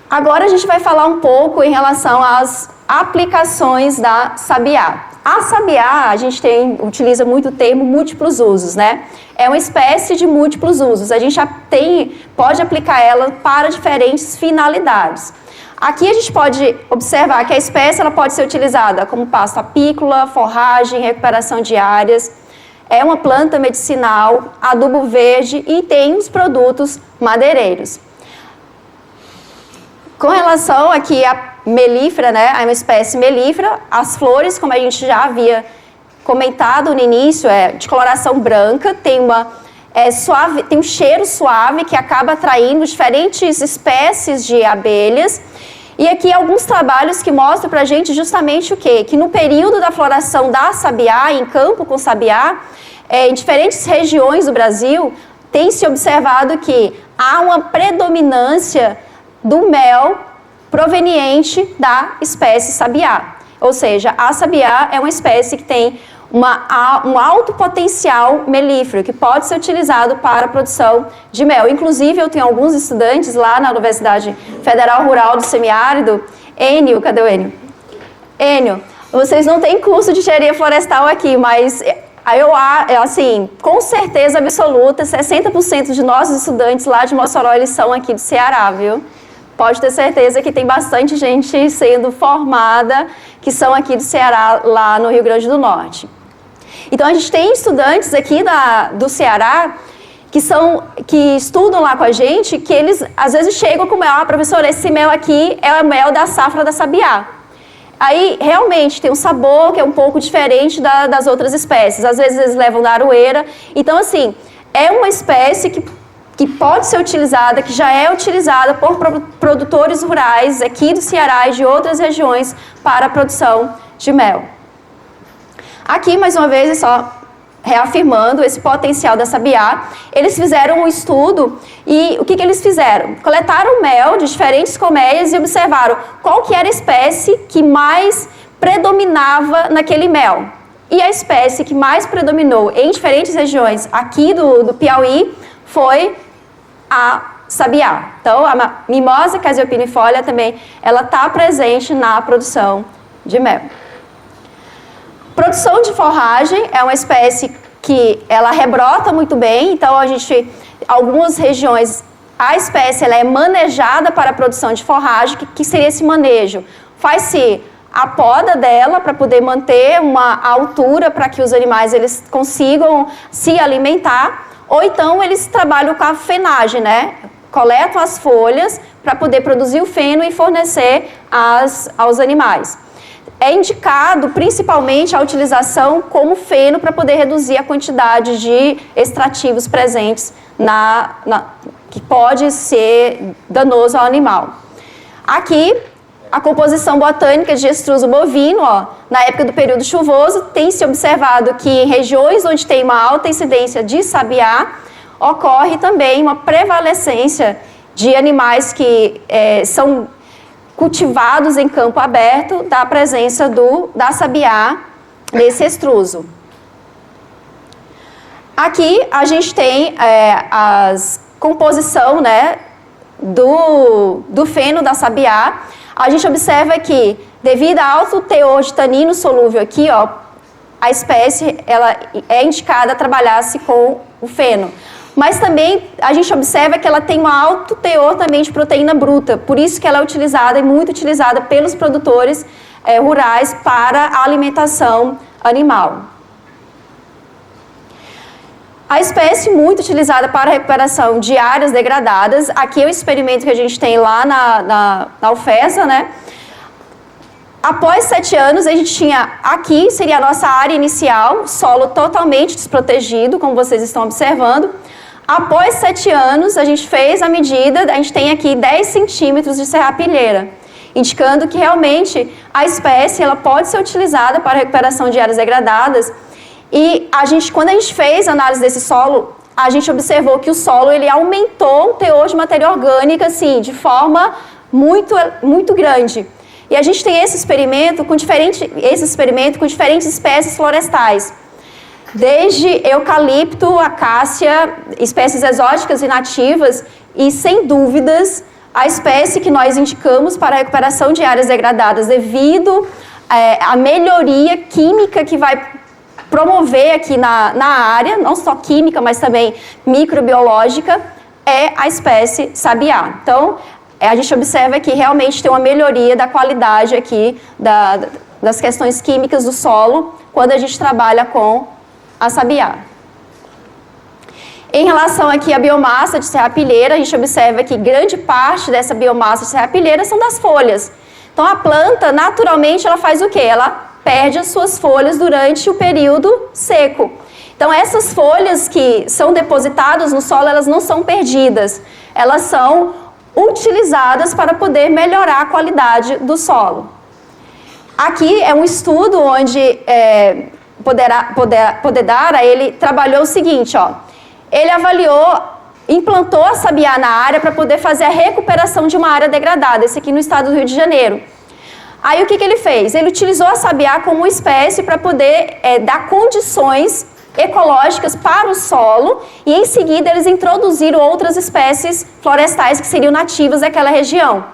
Agora a gente vai falar um pouco em relação às aplicações da sabiá. A sabiá, a gente utiliza muito o termo múltiplos usos, né? É uma espécie de múltiplos usos. A gente pode aplicar ela para diferentes finalidades. Aqui a gente pode observar que a espécie ela pode ser utilizada como pasto apícola, forragem, recuperação de áreas. É uma planta medicinal, adubo verde e tem os produtos madeireiros. Com relação aqui à melífera, né, é uma espécie melífera, as flores, como a gente já havia comentado no início, é de coloração branca, tem um cheiro suave que acaba atraindo diferentes espécies de abelhas. E aqui alguns trabalhos que mostram pra gente justamente o quê? Que no período da floração da sabiá, em campo com sabiá, em diferentes regiões do Brasil, tem se observado que há uma predominância do mel proveniente da espécie sabiá. Ou seja, a sabiá é uma espécie que tem um alto potencial melífero, que pode ser utilizado para a produção de mel. Inclusive, eu tenho alguns estudantes lá na Universidade Federal Rural do Semiárido. Enio, cadê o Enio? Enio, vocês não têm curso de engenharia florestal aqui, mas assim, com certeza absoluta, 60% de nossos estudantes lá de Mossoró, eles são aqui do Ceará, viu? Pode ter certeza que tem bastante gente sendo formada que são aqui do Ceará, lá no Rio Grande do Norte. Então, a gente tem estudantes aqui do Ceará que estudam lá com a gente, que eles às vezes chegam com mel, professor, esse mel aqui é o mel da safra da sabiá. Aí, realmente, tem um sabor que é um pouco diferente das outras espécies. Às vezes, eles levam da aroeira. Então, assim, é uma espécie que pode ser utilizada, que já é utilizada por produtores rurais aqui do Ceará e de outras regiões para a produção de mel. Aqui, mais uma vez, só reafirmando esse potencial da sabiá, eles fizeram um estudo e o que eles fizeram? Coletaram mel de diferentes colmeias e observaram qual que era a espécie que mais predominava naquele mel. E a espécie que mais predominou em diferentes regiões aqui do Piauí foi a sabiá. Então, a Mimosa casiopinifolia também, ela está presente na produção de mel. Produção de forragem é uma espécie que ela rebrota muito bem, então algumas regiões, a espécie ela é manejada para a produção de forragem, que seria esse manejo? Faz-se a poda dela para poder manter uma altura para que os animais eles consigam se alimentar, ou então eles trabalham com a fenagem, né? Coletam as folhas para poder produzir o feno e fornecer aos animais. É indicado principalmente a utilização como feno para poder reduzir a quantidade de extrativos presentes que pode ser danoso ao animal. Aqui, a composição botânica de estruso bovino, na época do período chuvoso, tem se observado que em regiões onde tem uma alta incidência de sabiá, ocorre também uma prevalecência de animais que são cultivados em campo aberto, da presença da sabiá nesse estruso. Aqui a gente tem a composição, né, do feno da sabiá. A gente observa que, devido ao alto teor de tanino solúvel aqui, a espécie ela é indicada a trabalhar-se com o feno. Mas também a gente observa que ela tem um alto teor também de proteína bruta, por isso que ela é utilizada e muito utilizada pelos produtores rurais para a alimentação animal. A espécie muito utilizada para a recuperação de áreas degradadas, aqui é o experimento que a gente tem lá na UFESA, né? Após 7 anos, a gente tinha aqui, seria a nossa área inicial, solo totalmente desprotegido, como vocês estão observando. Após 7 anos, a gente fez a medida, a gente tem aqui 10 centímetros de serrapilheira, indicando que realmente a espécie ela pode ser utilizada para a recuperação de áreas degradadas. E quando a gente fez a análise desse solo, a gente observou que o solo ele aumentou o teor de matéria orgânica assim, de forma muito, muito grande. E a gente tem esse experimento com diferentes espécies florestais. Desde eucalipto, acácia, espécies exóticas e nativas, e sem dúvidas a espécie que nós indicamos para a recuperação de áreas degradadas devido a melhoria química que vai promover aqui na área, não só química, mas também microbiológica, é a espécie sabiá. Então, a gente observa que realmente tem uma melhoria da qualidade aqui das questões químicas do solo quando a gente trabalha com a sabiá. Em relação aqui à biomassa de serrapilheira, a gente observa que grande parte dessa biomassa de serrapilheira são das folhas. Então, a planta, naturalmente, ela faz o quê? Ela perde as suas folhas durante o período seco. Então, essas folhas que são depositadas no solo, elas não são perdidas. Elas são utilizadas para poder melhorar a qualidade do solo. Aqui é um estudo onde Podedara, ele trabalhou o seguinte, ó. Ele implantou a sabiá na área para poder fazer a recuperação de uma área degradada, esse aqui no estado do Rio de Janeiro. Aí o que ele fez? Ele utilizou a sabiá como espécie para poder dar condições ecológicas para o solo e em seguida eles introduziram outras espécies florestais que seriam nativas daquela região.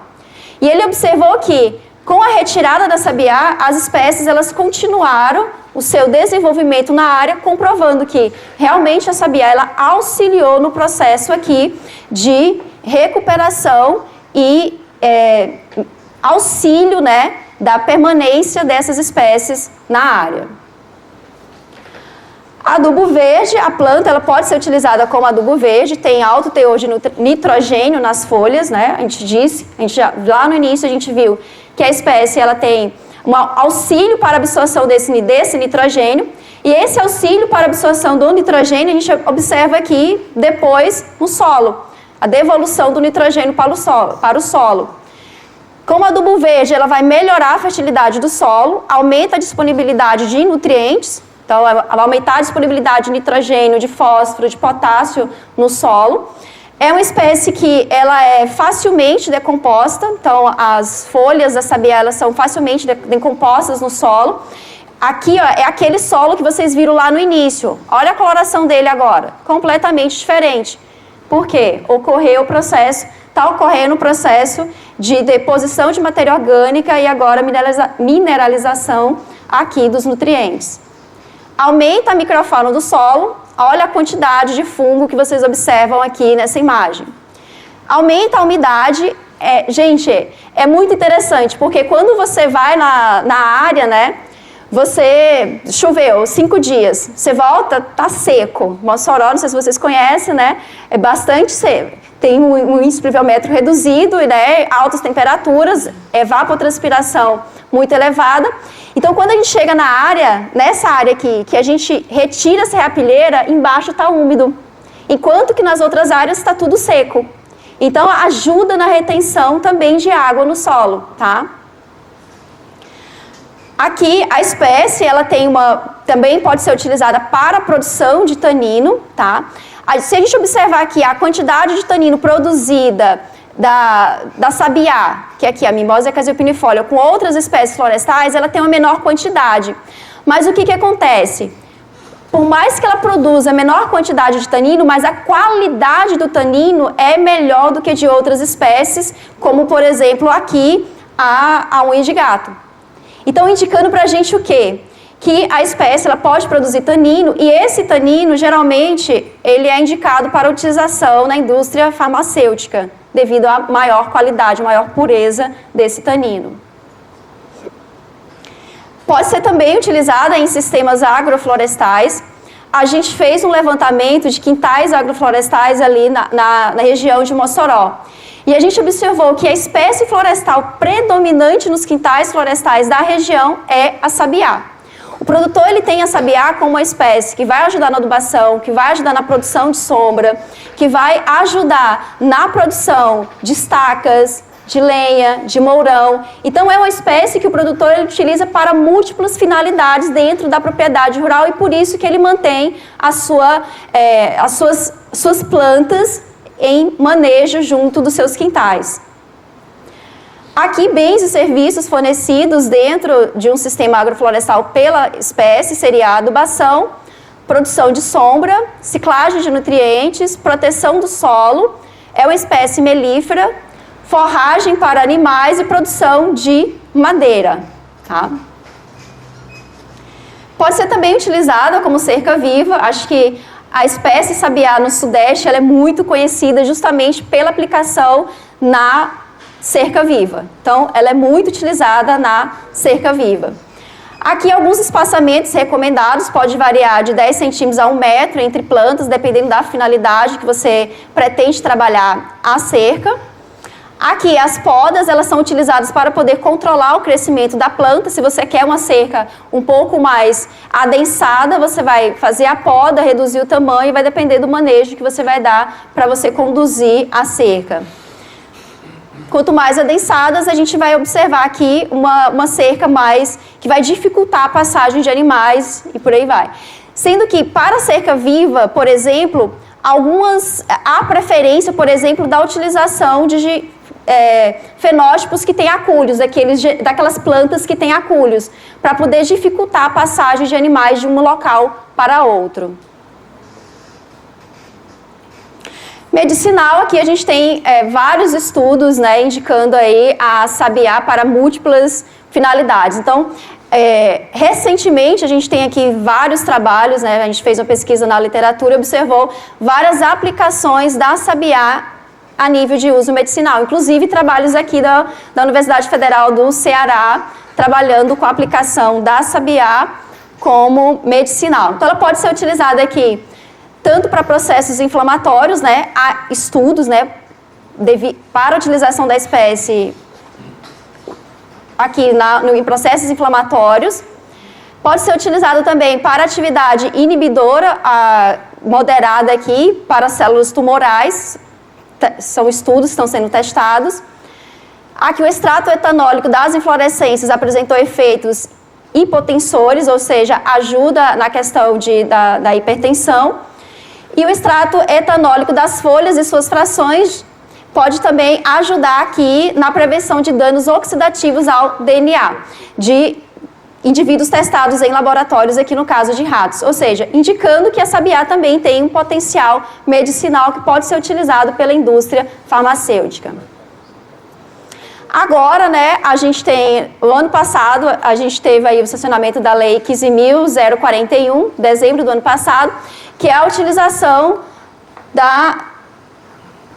E ele observou que com a retirada da sabiá, as espécies elas continuaram o seu desenvolvimento na área, comprovando que realmente a sabiá ela auxiliou no processo aqui de recuperação e auxílio, né, da permanência dessas espécies na área. Adubo verde, a planta ela pode ser utilizada como adubo verde, tem alto teor de nitrogênio nas folhas, né? Lá no início a gente viu que a espécie ela tem um auxílio para a absorção desse nitrogênio, e esse auxílio para a absorção do nitrogênio a gente observa aqui depois no solo, a devolução do nitrogênio para o solo. Como adubo verde, ela vai melhorar a fertilidade do solo, aumenta a disponibilidade de nutrientes, então ela vai aumentar a disponibilidade de nitrogênio, de fósforo, de potássio no solo. É uma espécie que ela é facilmente decomposta, então as folhas da sabiá elas são facilmente decompostas no solo. Aqui ó, é aquele solo que vocês viram lá no início. Olha a coloração dele agora, completamente diferente. Por quê? Está ocorrendo o processo de deposição de matéria orgânica e agora mineralização aqui dos nutrientes. Aumenta a microfauna do solo, olha a quantidade de fungo que vocês observam aqui nessa imagem. Aumenta a umidade, gente, é muito interessante, porque quando você vai na área, né, você choveu 5 dias, você volta, tá seco. Mossoró, não sei se vocês conhecem, né, é bastante seco. Tem um índice pluviométrico reduzido, né, altas temperaturas, evapotranspiração muito elevada. Então, quando a gente chega na área, nessa área aqui, que a gente retira a serrapilheira, embaixo está úmido. Enquanto que nas outras áreas está tudo seco. Então, ajuda na retenção também de água no solo, tá? Aqui, a espécie, ela tem também pode ser utilizada para a produção de tanino, tá? Se a gente observar aqui a quantidade de tanino produzida da sabiá, que é aqui a Mimosa casiopinifolia, com outras espécies florestais, ela tem uma menor quantidade. Mas o que acontece? Por mais que ela produza menor quantidade de tanino, mas a qualidade do tanino é melhor do que de outras espécies, como, por exemplo, aqui a unha de gato. Então, indicando pra gente o quê? Que a espécie ela pode produzir tanino, e esse tanino, geralmente, ele é indicado para utilização na indústria farmacêutica, devido à maior qualidade, maior pureza desse tanino. Pode ser também utilizada em sistemas agroflorestais. A gente fez um levantamento de quintais agroflorestais ali na região de Mossoró. E a gente observou que a espécie florestal predominante nos quintais florestais da região é a sabiá. O produtor ele tem a sabiá como uma espécie que vai ajudar na adubação, que vai ajudar na produção de sombra, que vai ajudar na produção de estacas, de lenha, de mourão. Então é uma espécie que o produtor ele utiliza para múltiplas finalidades dentro da propriedade rural e por isso que ele mantém as suas plantas em manejo junto dos seus quintais. Aqui, bens e serviços fornecidos dentro de um sistema agroflorestal pela espécie seria a adubação, produção de sombra, ciclagem de nutrientes, proteção do solo, é uma espécie melífera, forragem para animais e produção de madeira. Tá? Pode ser também utilizada como cerca viva. Acho que a espécie sabiá no Sudeste ela é muito conhecida justamente pela aplicação na cerca viva. Então, ela é muito utilizada na cerca viva. Aqui, alguns espaçamentos recomendados, pode variar de 10 centímetros a 1 metro entre plantas, dependendo da finalidade que você pretende trabalhar a cerca. Aqui, as podas, elas são utilizadas para poder controlar o crescimento da planta. Se você quer uma cerca um pouco mais adensada, você vai fazer a poda, reduzir o tamanho, e vai depender do manejo que você vai dar para você conduzir a cerca. Quanto mais adensadas, a gente vai observar aqui uma cerca mais que vai dificultar a passagem de animais e por aí vai. Sendo que para a cerca viva, por exemplo, há preferência, por exemplo, da utilização de fenótipos que têm acúlios, daquelas plantas que têm acúlios, para poder dificultar a passagem de animais de um local para outro. Medicinal, aqui a gente tem vários estudos, né, indicando aí a sabiá para múltiplas finalidades. Então, recentemente a gente tem aqui vários trabalhos, né, a gente fez uma pesquisa na literatura e observou várias aplicações da sabiá a nível de uso medicinal, inclusive trabalhos aqui da Universidade Federal do Ceará, trabalhando com a aplicação da sabiá como medicinal. Então, ela pode ser utilizada aqui tanto para processos inflamatórios, né, há estudos, né, para a utilização da espécie aqui em processos inflamatórios. Pode ser utilizado também para atividade inibidora moderada aqui para células tumorais. São estudos que estão sendo testados. Aqui o extrato etanólico das inflorescências apresentou efeitos hipotensores, ou seja, ajuda na questão da hipertensão. E o extrato etanólico das folhas e suas frações pode também ajudar aqui na prevenção de danos oxidativos ao DNA de indivíduos testados em laboratórios, aqui no caso de ratos. Ou seja, indicando que a sabiá também tem um potencial medicinal que pode ser utilizado pela indústria farmacêutica. Agora, né, a gente tem, o ano passado, a gente teve aí o sancionamento da Lei 15.041, dezembro do ano passado, que é a utilização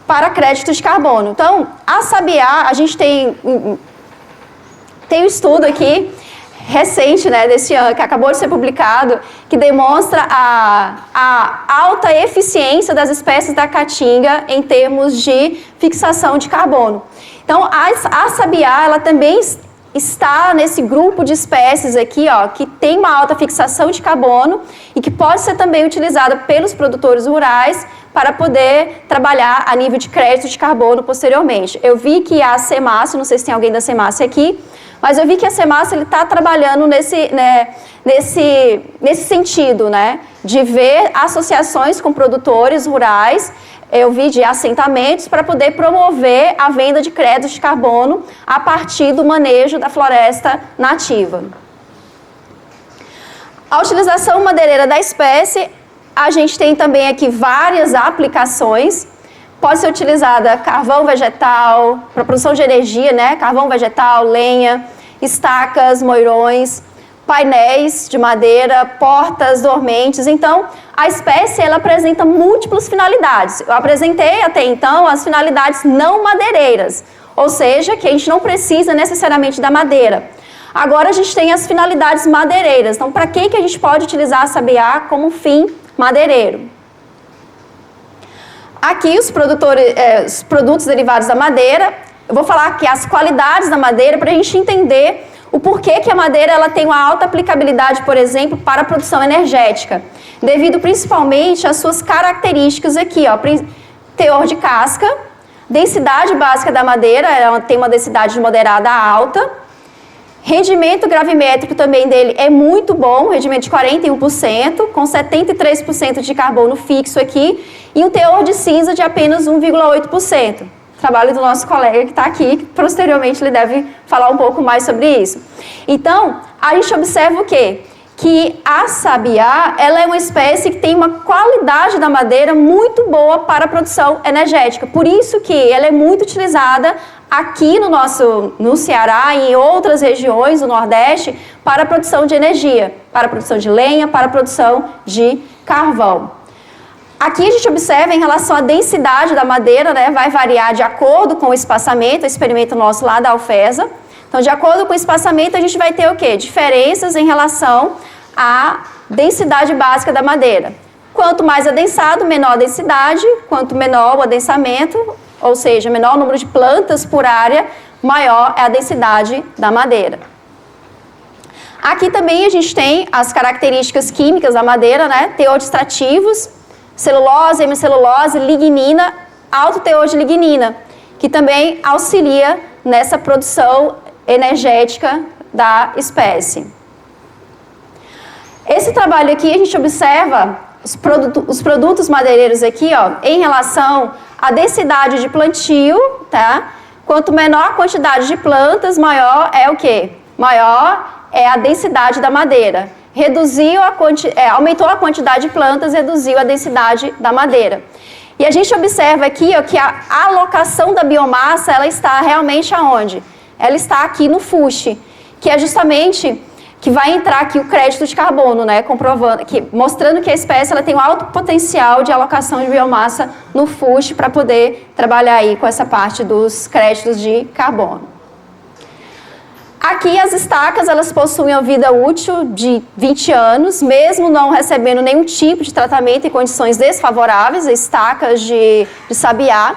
para créditos de carbono. Então, a sabiá, a gente tem um estudo aqui, recente, né, desse ano, que acabou de ser publicado, que demonstra a alta eficiência das espécies da caatinga em termos de fixação de carbono. Então, a sabiá, ela também está nesse grupo de espécies aqui, ó, que tem uma alta fixação de carbono e que pode ser também utilizada pelos produtores rurais para poder trabalhar a nível de crédito de carbono posteriormente. Eu vi que a Semácio, não sei se tem alguém da Semácio aqui, mas eu vi que a Semácio está trabalhando nesse sentido, né, de ver associações com produtores rurais. Eu vi de assentamentos para poder promover a venda de créditos de carbono a partir do manejo da floresta nativa. A utilização madeireira da espécie, a gente tem também aqui várias aplicações. Pode ser utilizada carvão vegetal, para produção de energia, né? Carvão vegetal, lenha, estacas, moirões, painéis de madeira, portas dormentes. Então, a espécie ela apresenta múltiplas finalidades. Eu apresentei até então as finalidades não madeireiras, ou seja, que a gente não precisa necessariamente da madeira. Agora a gente tem as finalidades madeireiras. Então, para que a gente pode utilizar a sabiá como fim madeireiro? Aqui os produtos derivados da madeira. Eu vou falar aqui as qualidades da madeira para a gente entender o porquê que a madeira ela tem uma alta aplicabilidade, por exemplo, para a produção energética, devido principalmente às suas características aqui, ó, teor de casca, densidade básica da madeira, ela tem uma densidade moderada a alta, rendimento gravimétrico também dele é muito bom, rendimento de 41%, com 73% de carbono fixo aqui, e um teor de cinza de apenas 1,8%. Trabalho do nosso colega que está aqui, que posteriormente ele deve falar um pouco mais sobre isso. Então, a gente observa o quê? que a sabiá, ela é uma espécie que tem uma qualidade da madeira muito boa para a produção energética. Por isso que ela é muito utilizada aqui no Ceará e em outras regiões do Nordeste para a produção de energia, para a produção de lenha, para a produção de carvão. Aqui a gente observa em relação à densidade da madeira, né, vai variar de acordo com o espaçamento, o experimento nosso lá da UFESA. Então, de acordo com o espaçamento, a gente vai ter o quê? Diferenças em relação à densidade básica da madeira. Quanto mais adensado, menor a densidade, quanto menor o adensamento, ou seja, menor o número de plantas por área, maior é a densidade da madeira. Aqui também a gente tem as características químicas da madeira, né? Teor de extrativos, celulose, hemicelulose, lignina, alto teor de lignina, que também auxilia nessa produção energética da espécie. Esse trabalho aqui a gente observa os produtos madeireiros aqui, ó, em relação à densidade de plantio, tá? Quanto menor a quantidade de plantas, maior é o quê? Maior é a densidade da madeira. Aumentou a quantidade de plantas, reduziu a densidade da madeira. E a gente observa aqui, ó, que a alocação da biomassa, ela está realmente aonde? Ela está aqui no FUSH, que é justamente que vai entrar aqui o crédito de carbono, né, mostrando que a espécie ela tem um alto potencial de alocação de biomassa no FUSH para poder trabalhar aí com essa parte dos créditos de carbono. Aqui as estacas, elas possuem uma vida útil de 20 anos, mesmo não recebendo nenhum tipo de tratamento em condições desfavoráveis, estacas de sabiá.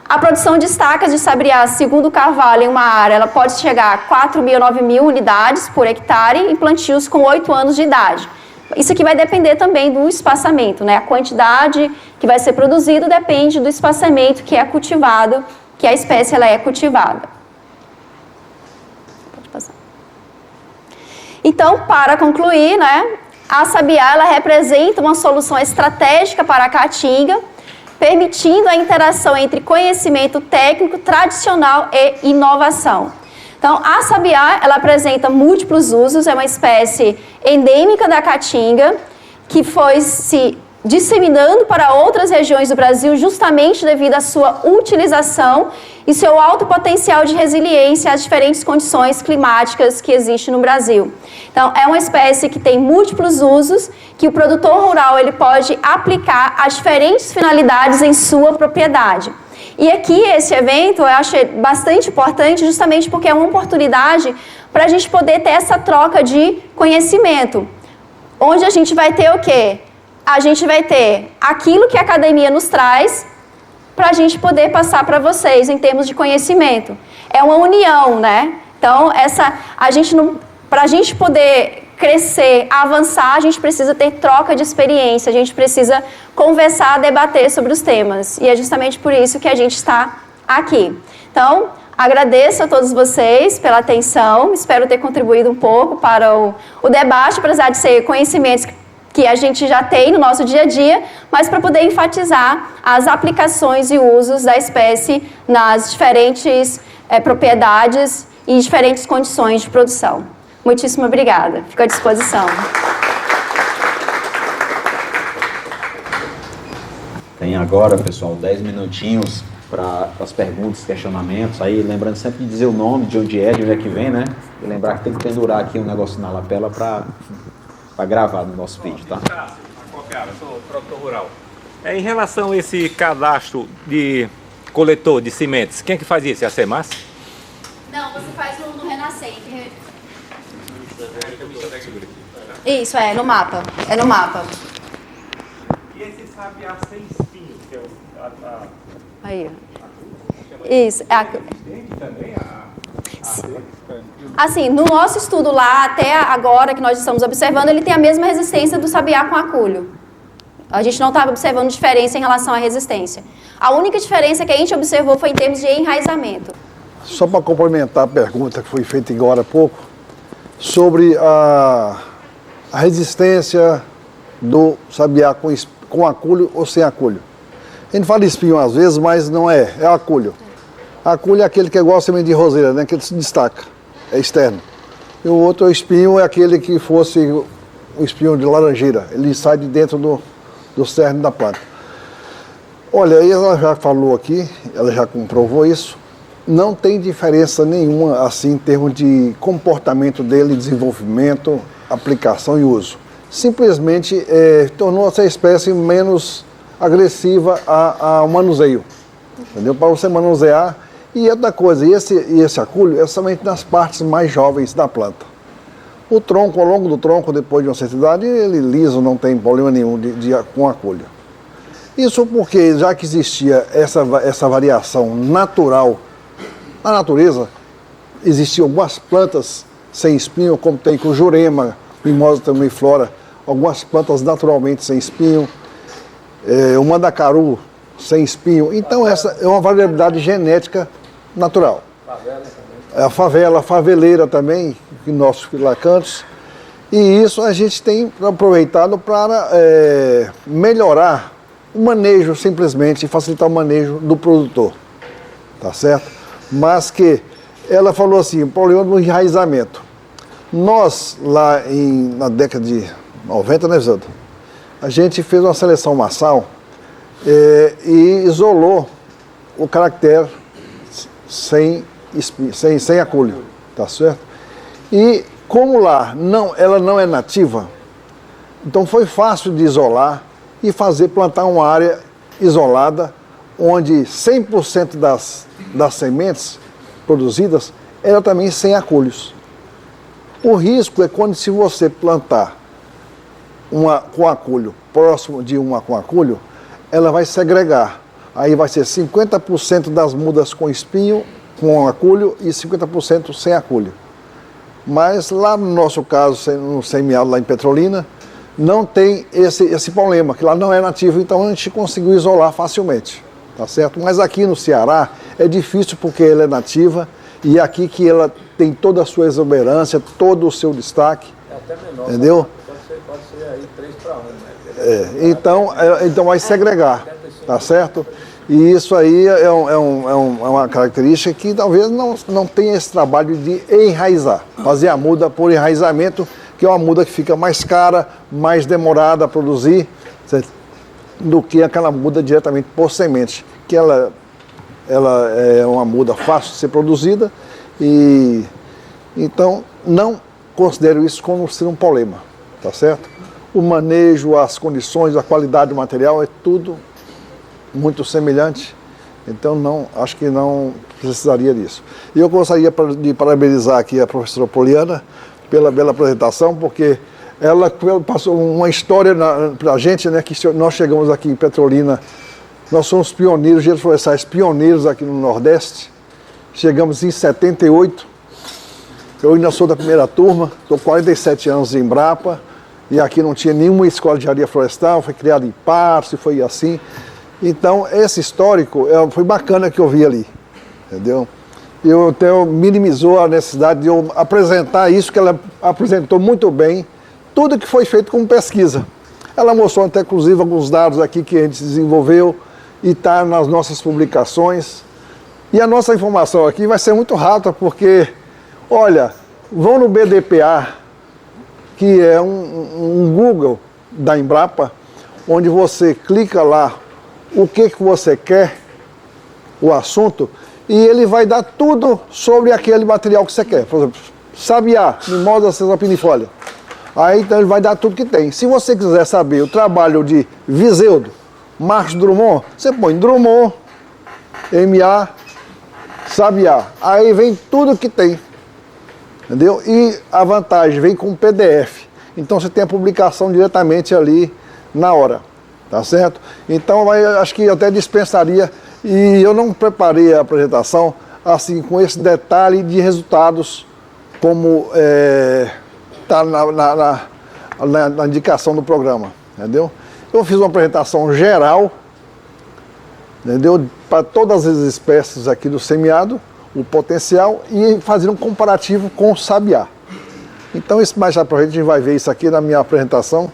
A produção de estacas de sabiá, segundo o Carvalho, em uma área, ela pode chegar a 4.000 a 9.000 unidades por hectare em plantios com 8 anos de idade. Isso aqui vai depender também do espaçamento, né? A quantidade que vai ser produzido depende do espaçamento que é cultivado, que a espécie ela é cultivada. Pode passar. Então, para concluir, né? A sabiá ela representa uma solução estratégica para a caatinga, permitindo a interação entre conhecimento técnico tradicional e inovação. Então, a sabiá, ela apresenta múltiplos usos, é uma espécie endêmica da caatinga, que foi se disseminando para outras regiões do Brasil justamente devido à sua utilização e seu alto potencial de resiliência às diferentes condições climáticas que existem no Brasil. Então, é uma espécie que tem múltiplos usos, que o produtor rural ele pode aplicar a diferentes finalidades em sua propriedade. E aqui, esse evento, eu achei bastante importante justamente porque é uma oportunidade para a gente poder ter essa troca de conhecimento. Onde a gente vai ter o quê? A gente vai ter aquilo que a academia nos traz para a gente poder passar para vocês em termos de conhecimento. É uma união, né? Então, para a gente poder crescer, avançar, a gente precisa ter troca de experiência, a gente precisa conversar, debater sobre os temas. E é justamente por isso que a gente está aqui. Então, agradeço a todos vocês pela atenção, espero ter contribuído um pouco para o debate, apesar de ser conhecimentos que a gente já tem no nosso dia a dia, mas para poder enfatizar as aplicações e usos da espécie nas diferentes propriedades e diferentes condições de produção. Muitíssimo obrigada. Fico à disposição. Tem agora, pessoal, 10 minutinhos para as perguntas, questionamentos. Aí, lembrando sempre de dizer o nome, de onde é que vem, né? E lembrar que tem que pendurar aqui um negócio na lapela para gravar no nosso vídeo, tá? Eu sou produtor rural. Em relação a esse cadastro de coletor de sementes, quem é que faz isso? É a Semas? Não, você faz no Renascença. Isso, no mapa. É no mapa. E esse sabiá sem espinho, que é Aí. Isso. Assim, no nosso estudo lá, até agora que nós estamos observando, ele tem a mesma resistência do sabiá com acúlio. A gente não estava observando diferença em relação à resistência. A única diferença que a gente observou foi em termos de enraizamento. Só para complementar a pergunta que foi feita agora há pouco, sobre a resistência do sabiá com acúlio ou sem acúlio. A gente fala espinho às vezes, mas não é acúlio. Acúlio é aquele que é igual a semente de roseira, né, que ele se destaca, é externo. E o outro espinho é aquele que fosse um espinho de laranjeira, ele sai de dentro do cerne da planta. Olha, ela já falou aqui, ela já comprovou isso, não tem diferença nenhuma assim em termos de comportamento dele, desenvolvimento, aplicação e uso. Simplesmente tornou essa espécie menos agressiva ao manuseio, entendeu? Para você manusear. E outra coisa, esse acúlio é somente nas partes mais jovens da planta. O tronco, ao longo do tronco, depois de uma certa idade, ele liso, não tem problema nenhum com acúlio. Isso porque, já que existia essa variação natural na natureza, existiam algumas plantas sem espinho, como tem com jurema, mimosa também flora, algumas plantas naturalmente sem espinho, o mandacaru sem espinho. Então essa é uma variabilidade genética natural. A favela, a faveleira também, em nossos filacantes. E isso a gente tem aproveitado para melhorar o manejo, simplesmente, facilitar o manejo do produtor. Tá certo? Mas que ela falou assim, o problema do enraizamento. Nós, lá na década de 90, né, Zildo? A gente fez uma seleção massal e isolou o caractere sem acúlio, tá certo? E como lá ela não é nativa, então foi fácil de isolar e plantar uma área isolada, onde 100% das sementes produzidas eram também sem acúlios. O risco é quando se você plantar uma com acúlio, próximo de uma com acúlio, ela vai segregar. Aí vai ser 50% das mudas com espinho, com acúlio, e 50% sem acúlio. Mas lá no nosso caso, no semiárido lá em Petrolina, não tem esse problema, que lá não é nativo, então a gente conseguiu isolar facilmente, tá certo? Mas aqui no Ceará é difícil porque ela é nativa, e é aqui que ela tem toda a sua exuberância, todo o seu destaque. É até menor, entendeu? Pode ser aí 3:1, né? Então vai segregar, tá certo? E isso aí é uma característica que talvez não tenha esse trabalho de enraizar, fazer a muda por enraizamento, que é uma muda que fica mais cara, mais demorada a produzir, certo? Do que aquela muda diretamente por semente, que ela é uma muda fácil de ser produzida, e então não considero isso como ser um problema, tá certo? O manejo, as condições, a qualidade do material é tudo muito semelhante, então acho que não precisaria disso. E eu gostaria de parabenizar aqui a professora Poliana pela bela apresentação, porque ela passou uma história para a gente, né, que nós chegamos aqui em Petrolina, nós somos pioneiros, engenheiros florestais pioneiros aqui no Nordeste, chegamos em 78, eu ainda sou da primeira turma, estou 47 anos em Embrapa, e aqui não tinha nenhuma escola de engenharia florestal, foi criado em Passo, foi assim. Então, esse histórico foi bacana que eu vi ali, entendeu? Eu até minimizou a necessidade de eu apresentar isso, que ela apresentou muito bem, tudo que foi feito como pesquisa. Ela mostrou até, inclusive, alguns dados aqui que a gente desenvolveu e está nas nossas publicações. E a nossa informação aqui vai ser muito rápida, porque, olha, vão no BDPA, que é um Google da Embrapa, onde você clica lá o que você quer, o assunto, e ele vai dar tudo sobre aquele material que você quer. Por exemplo, sabiá, mimosa sesapinifolia. Aí então ele vai dar tudo que tem. Se você quiser saber o trabalho de Viseudo, Marcos Drummond, você põe Drummond, MA, sabiá. Aí vem tudo que tem. Entendeu? E a vantagem, vem com PDF. Então você tem a publicação diretamente ali na hora. Tá certo? Então acho que eu até dispensaria, e eu não preparei a apresentação assim com esse detalhe de resultados como está na indicação do programa, entendeu? Eu fiz uma apresentação geral, entendeu? Para todas as espécies aqui do semiárido, o potencial, e fazer um comparativo com o sabiá. Então isso mais para frente a gente vai ver isso aqui na minha apresentação,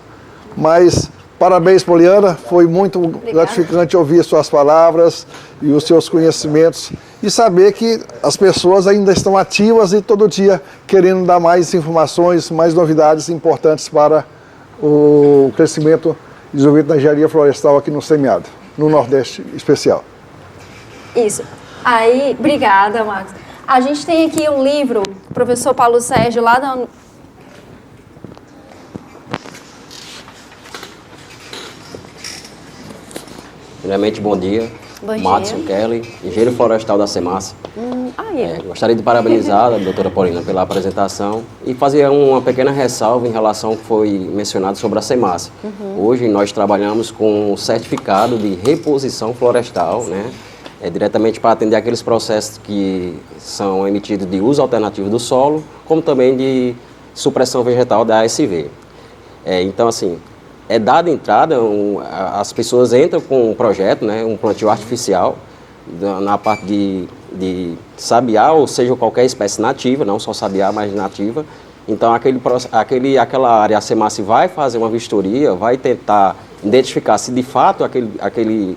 mas parabéns, Poliana, foi muito gratificante ouvir suas palavras e os seus conhecimentos e saber que as pessoas ainda estão ativas e todo dia querendo dar mais informações, mais novidades importantes para o crescimento e desenvolvimento da engenharia florestal aqui no semiárido, no Nordeste especial. Isso. Aí, obrigada, Marcos. A gente tem aqui um livro, o professor Paulo Sérgio, lá da... Primeiramente, bom dia. Bom dia. Madison Kelly, engenheiro florestal da SEMASA. Gostaria de parabenizar a doutora Paulina pela apresentação e fazer uma pequena ressalva em relação ao que foi mencionado sobre a SEMASA. Hoje nós trabalhamos com um certificado de reposição florestal, né? Diretamente para atender aqueles processos que são emitidos de uso alternativo do solo, como também de supressão vegetal da ASV. Então, assim, é dada entrada, as pessoas entram com um projeto, né, um plantio artificial, na parte de sabiá, ou seja, qualquer espécie nativa, não só sabiá, mas nativa. Então, aquela área, a SEMASA vai fazer uma vistoria, vai tentar identificar se de fato aquele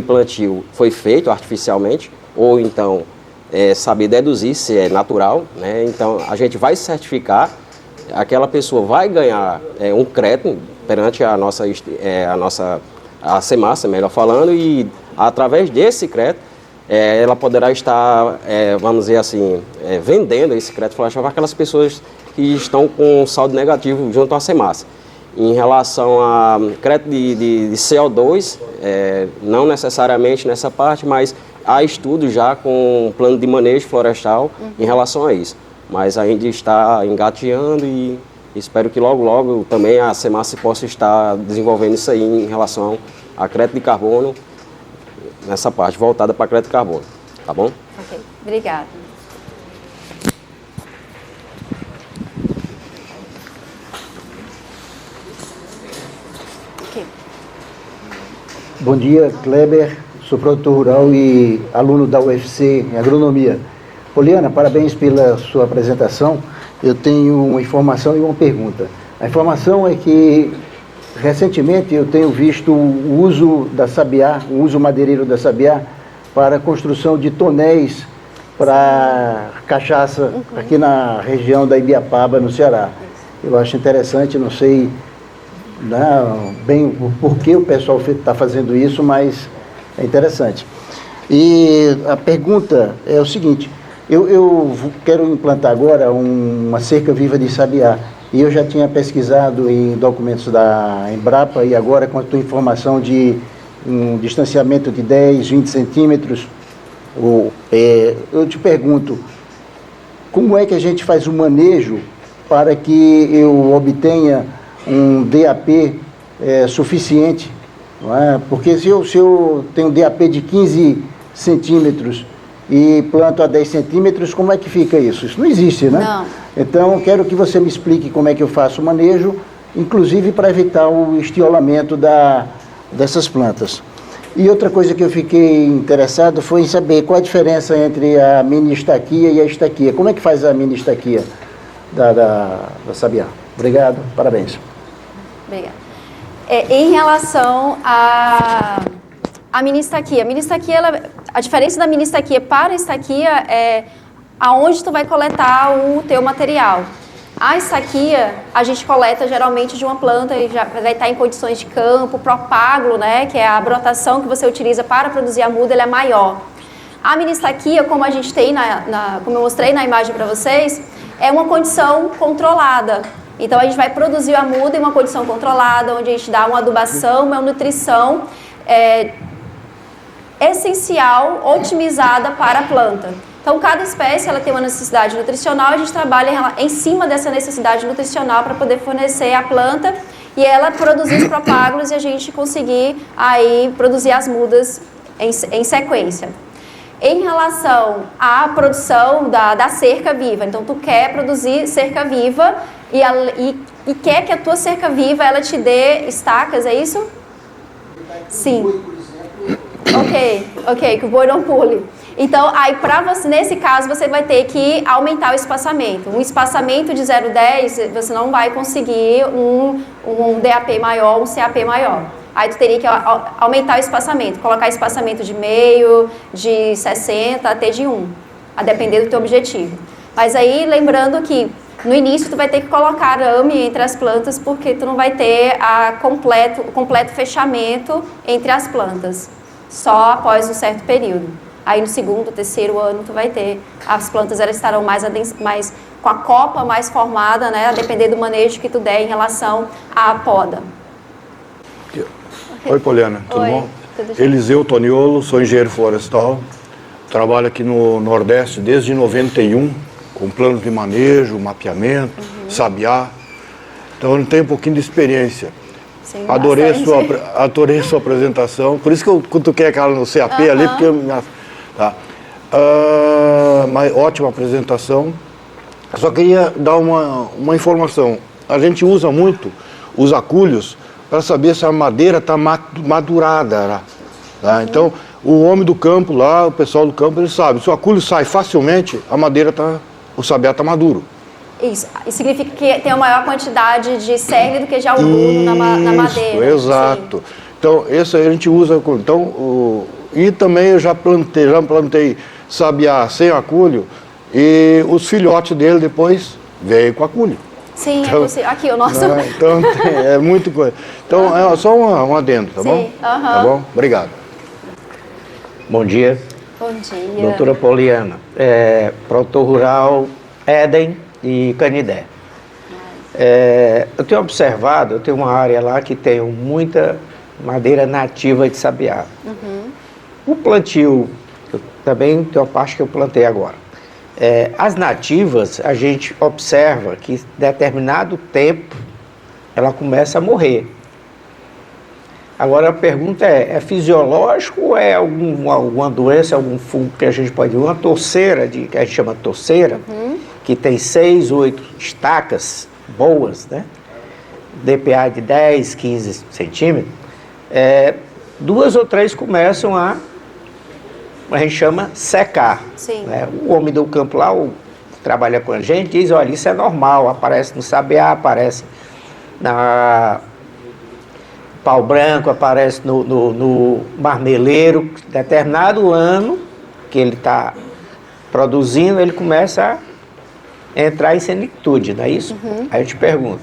plantio foi feito artificialmente, ou então saber deduzir se é natural, né? Então, a gente vai certificar, aquela pessoa vai ganhar um crédito perante a SEMASA, melhor falando, e através desse crédito, ela poderá estar, vamos dizer assim, vendendo esse crédito florestal para aquelas pessoas que estão com saldo negativo junto à SEMASA. Em relação a crédito de CO2, não necessariamente nessa parte, mas há estudos já com plano de manejo florestal em relação a isso. Mas ainda está engateando e espero que logo, logo também a SEMASA possa estar desenvolvendo isso aí em relação a crédito de carbono, nessa parte voltada para crédito de carbono. Tá bom? Ok, obrigada. Bom dia, Kleber, sou produtor rural e aluno da UFC em agronomia. Poliana, parabéns pela sua apresentação. Eu tenho uma informação e uma pergunta. A informação é que, recentemente, eu tenho visto o uso da sabiá, o uso madeireiro da sabiá, para a construção de tonéis para cachaça aqui na região da Ibiapaba, no Ceará. Eu acho interessante, não sei bem por que o pessoal está fazendo isso, mas é interessante. E a pergunta é o seguinte: eu quero implantar agora uma cerca viva de sabiá, e eu já tinha pesquisado em documentos da Embrapa, e agora com a tua informação de um distanciamento de 10, 20 centímetros, eu te pergunto, como é que a gente faz o manejo para que eu obtenha um DAP suficiente? Não é? Porque se eu tenho um DAP de 15 centímetros e planto a 10 centímetros, como é que fica isso? Isso não existe, né? Não. Então, quero que você me explique como é que eu faço o manejo, inclusive para evitar o estiolamento dessas plantas. E outra coisa que eu fiquei interessado foi em saber qual a diferença entre a mini estaquia e a estaquia. Como é que faz a mini estaquia da sabiá? Obrigado, parabéns. Obrigada. Em relação à mini estaquia, a diferença da mini estaquia para a estaquia é aonde tu vai coletar o teu material. A estaquia, a gente coleta geralmente de uma planta e já vai estar em condições de campo, propágulo, né, que é a brotação que você utiliza para produzir a muda, ele é maior. A mini estaquia, como a gente tem, como eu mostrei na imagem para vocês, é uma condição controlada. Então, a gente vai produzir a muda em uma condição controlada, onde a gente dá uma adubação, uma nutrição essencial, otimizada para a planta. Então, cada espécie ela tem uma necessidade nutricional, a gente trabalha em cima dessa necessidade nutricional para poder fornecer a planta e ela produzir os propágulos e a gente conseguir aí produzir as mudas em sequência. Em relação à produção da cerca viva, então tu quer produzir cerca viva e quer que a tua cerca viva ela te dê estacas, é isso? Sim. Ok, que o boi não pule. Então, aí para você, nesse caso, você vai ter que aumentar o espaçamento. Um espaçamento de 0,10, você não vai conseguir um DAP maior, um CAP maior. Aí tu teria que aumentar o espaçamento, colocar espaçamento de meio, de 60 até de 1, a depender do teu objetivo. Mas aí, lembrando que No início, tu vai ter que colocar arame entre as plantas, porque tu não vai ter o completo fechamento entre as plantas, só após um certo período. Aí no segundo, terceiro ano, tu vai ter, as plantas elas estarão mais com a copa mais formada, né, a depender do manejo que tu der em relação à poda. Oi, Poliana, tudo Oi, bom? tudo bem. Eliseu Toniolo, sou engenheiro florestal, trabalho aqui no Nordeste desde 91, com planos de manejo, mapeamento, sabiá, então eu tenho um pouquinho de experiência. Sim, Adorei bastante. sua apresentação, por isso que eu cutuquei aquela no CAP ali, porque tá. Mas ótima apresentação. Só queria dar uma informação. A gente usa muito os acúlios para saber se a madeira está madurada. Tá? Então, o homem do campo lá, o pessoal do campo, ele sabe. Se o acúlio sai facilmente, a madeira o sabiá está maduro. Isso significa que tem uma maior quantidade de cerne do que de albuno na madeira. Exato. Sim. Então, esse aí a gente usa. Então, e também eu já plantei sabiá sem acúlio e os filhotes dele depois veio com acúlio. Sim, então, aqui o nosso. Então, é muito coisa. Então, é só um adendo, tá bom? Tá bom? Obrigado. Bom dia. Bom dia. Doutora Poliana, produtor rural Éden e Canidé. Eu tenho observado, eu tenho uma área lá que tem muita madeira nativa de sabiá. O plantio, também tem uma parte que eu plantei agora. As nativas, a gente observa que em determinado tempo ela começa a morrer. Agora a pergunta é fisiológico ou é alguma doença, algum fungo que a gente pode... Uma torceira, que a gente chama torceira, que tem 6, 8 estacas boas, né? DPA de 10, 15 centímetros, 2 ou 3 começam a gente chama secar. Sim. Né? O homem do campo lá, que trabalha com a gente, diz, olha, isso é normal, aparece no sabiá, aparece na pau branco, aparece no marmeleiro. Determinado ano que ele está produzindo, ele começa a entrar em senectude, não é isso? Aí eu te pergunto,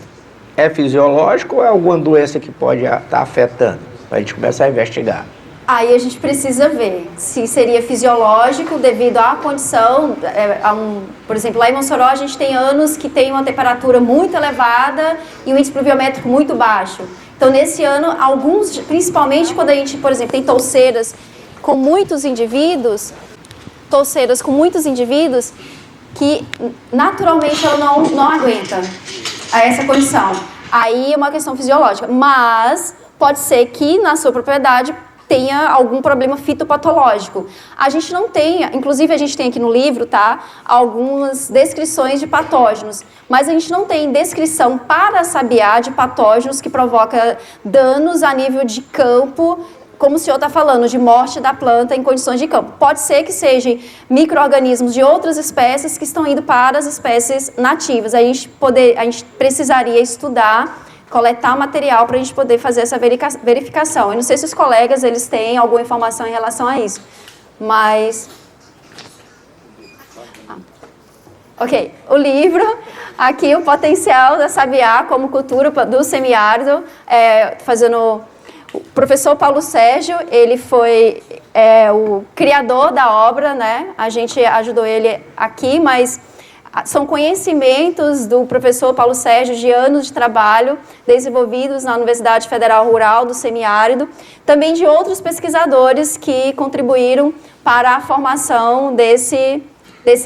é fisiológico ou é alguma doença que pode estar afetando? Para a gente começar a investigar. Aí a gente precisa ver se seria fisiológico devido à condição, por exemplo, lá em Mossoró a gente tem anos que tem uma temperatura muito elevada e um índice pluviométrico muito baixo. Então nesse ano, alguns, principalmente quando a gente, por exemplo, tem touceiras com muitos indivíduos que naturalmente ela não aguenta a essa condição. Aí é uma questão fisiológica, mas pode ser que na sua propriedade tenha algum problema fitopatológico. A gente não tem, inclusive a gente tem aqui no livro, tá, algumas descrições de patógenos, mas a gente não tem descrição para sabiá de patógenos que provoca danos a nível de campo, como o senhor está falando, de morte da planta em condições de campo. Pode ser que sejam micro-organismos de outras espécies que estão indo para as espécies nativas. A gente precisaria estudar, coletar material para a gente poder fazer essa verificação. Eu não sei se os colegas eles têm alguma informação em relação a isso, mas... Ok, o livro, aqui o potencial da sabiá como cultura do semiárido, o professor Paulo Sérgio, ele foi o criador da obra, né? A gente ajudou ele aqui, mas são conhecimentos do professor Paulo Sérgio de anos de trabalho desenvolvidos na Universidade Federal Rural do Semiárido, também de outros pesquisadores que contribuíram para a formação desse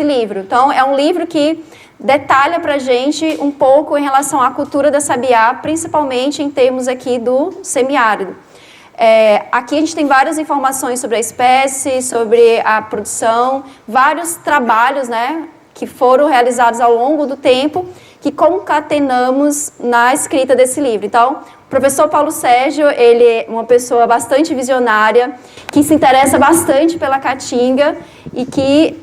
livro. Então, é um livro que detalha para a gente um pouco em relação à cultura da sabiá, principalmente em termos aqui do semiárido. Aqui a gente tem várias informações sobre a espécie, sobre a produção, vários trabalhos, né, que foram realizados ao longo do tempo, que concatenamos na escrita desse livro. Então, o professor Paulo Sérgio, ele é uma pessoa bastante visionária, que se interessa bastante pela caatinga e que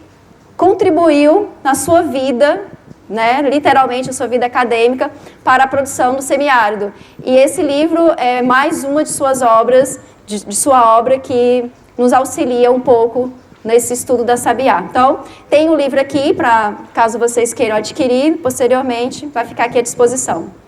contribuiu na sua vida, né, literalmente a sua vida acadêmica, para a produção do semiárido. E esse livro é mais uma de suas obras, de sua obra, que nos auxilia um pouco nesse estudo da sabiá. Então, tem um livro aqui, para caso vocês queiram adquirir, posteriormente vai ficar aqui à disposição.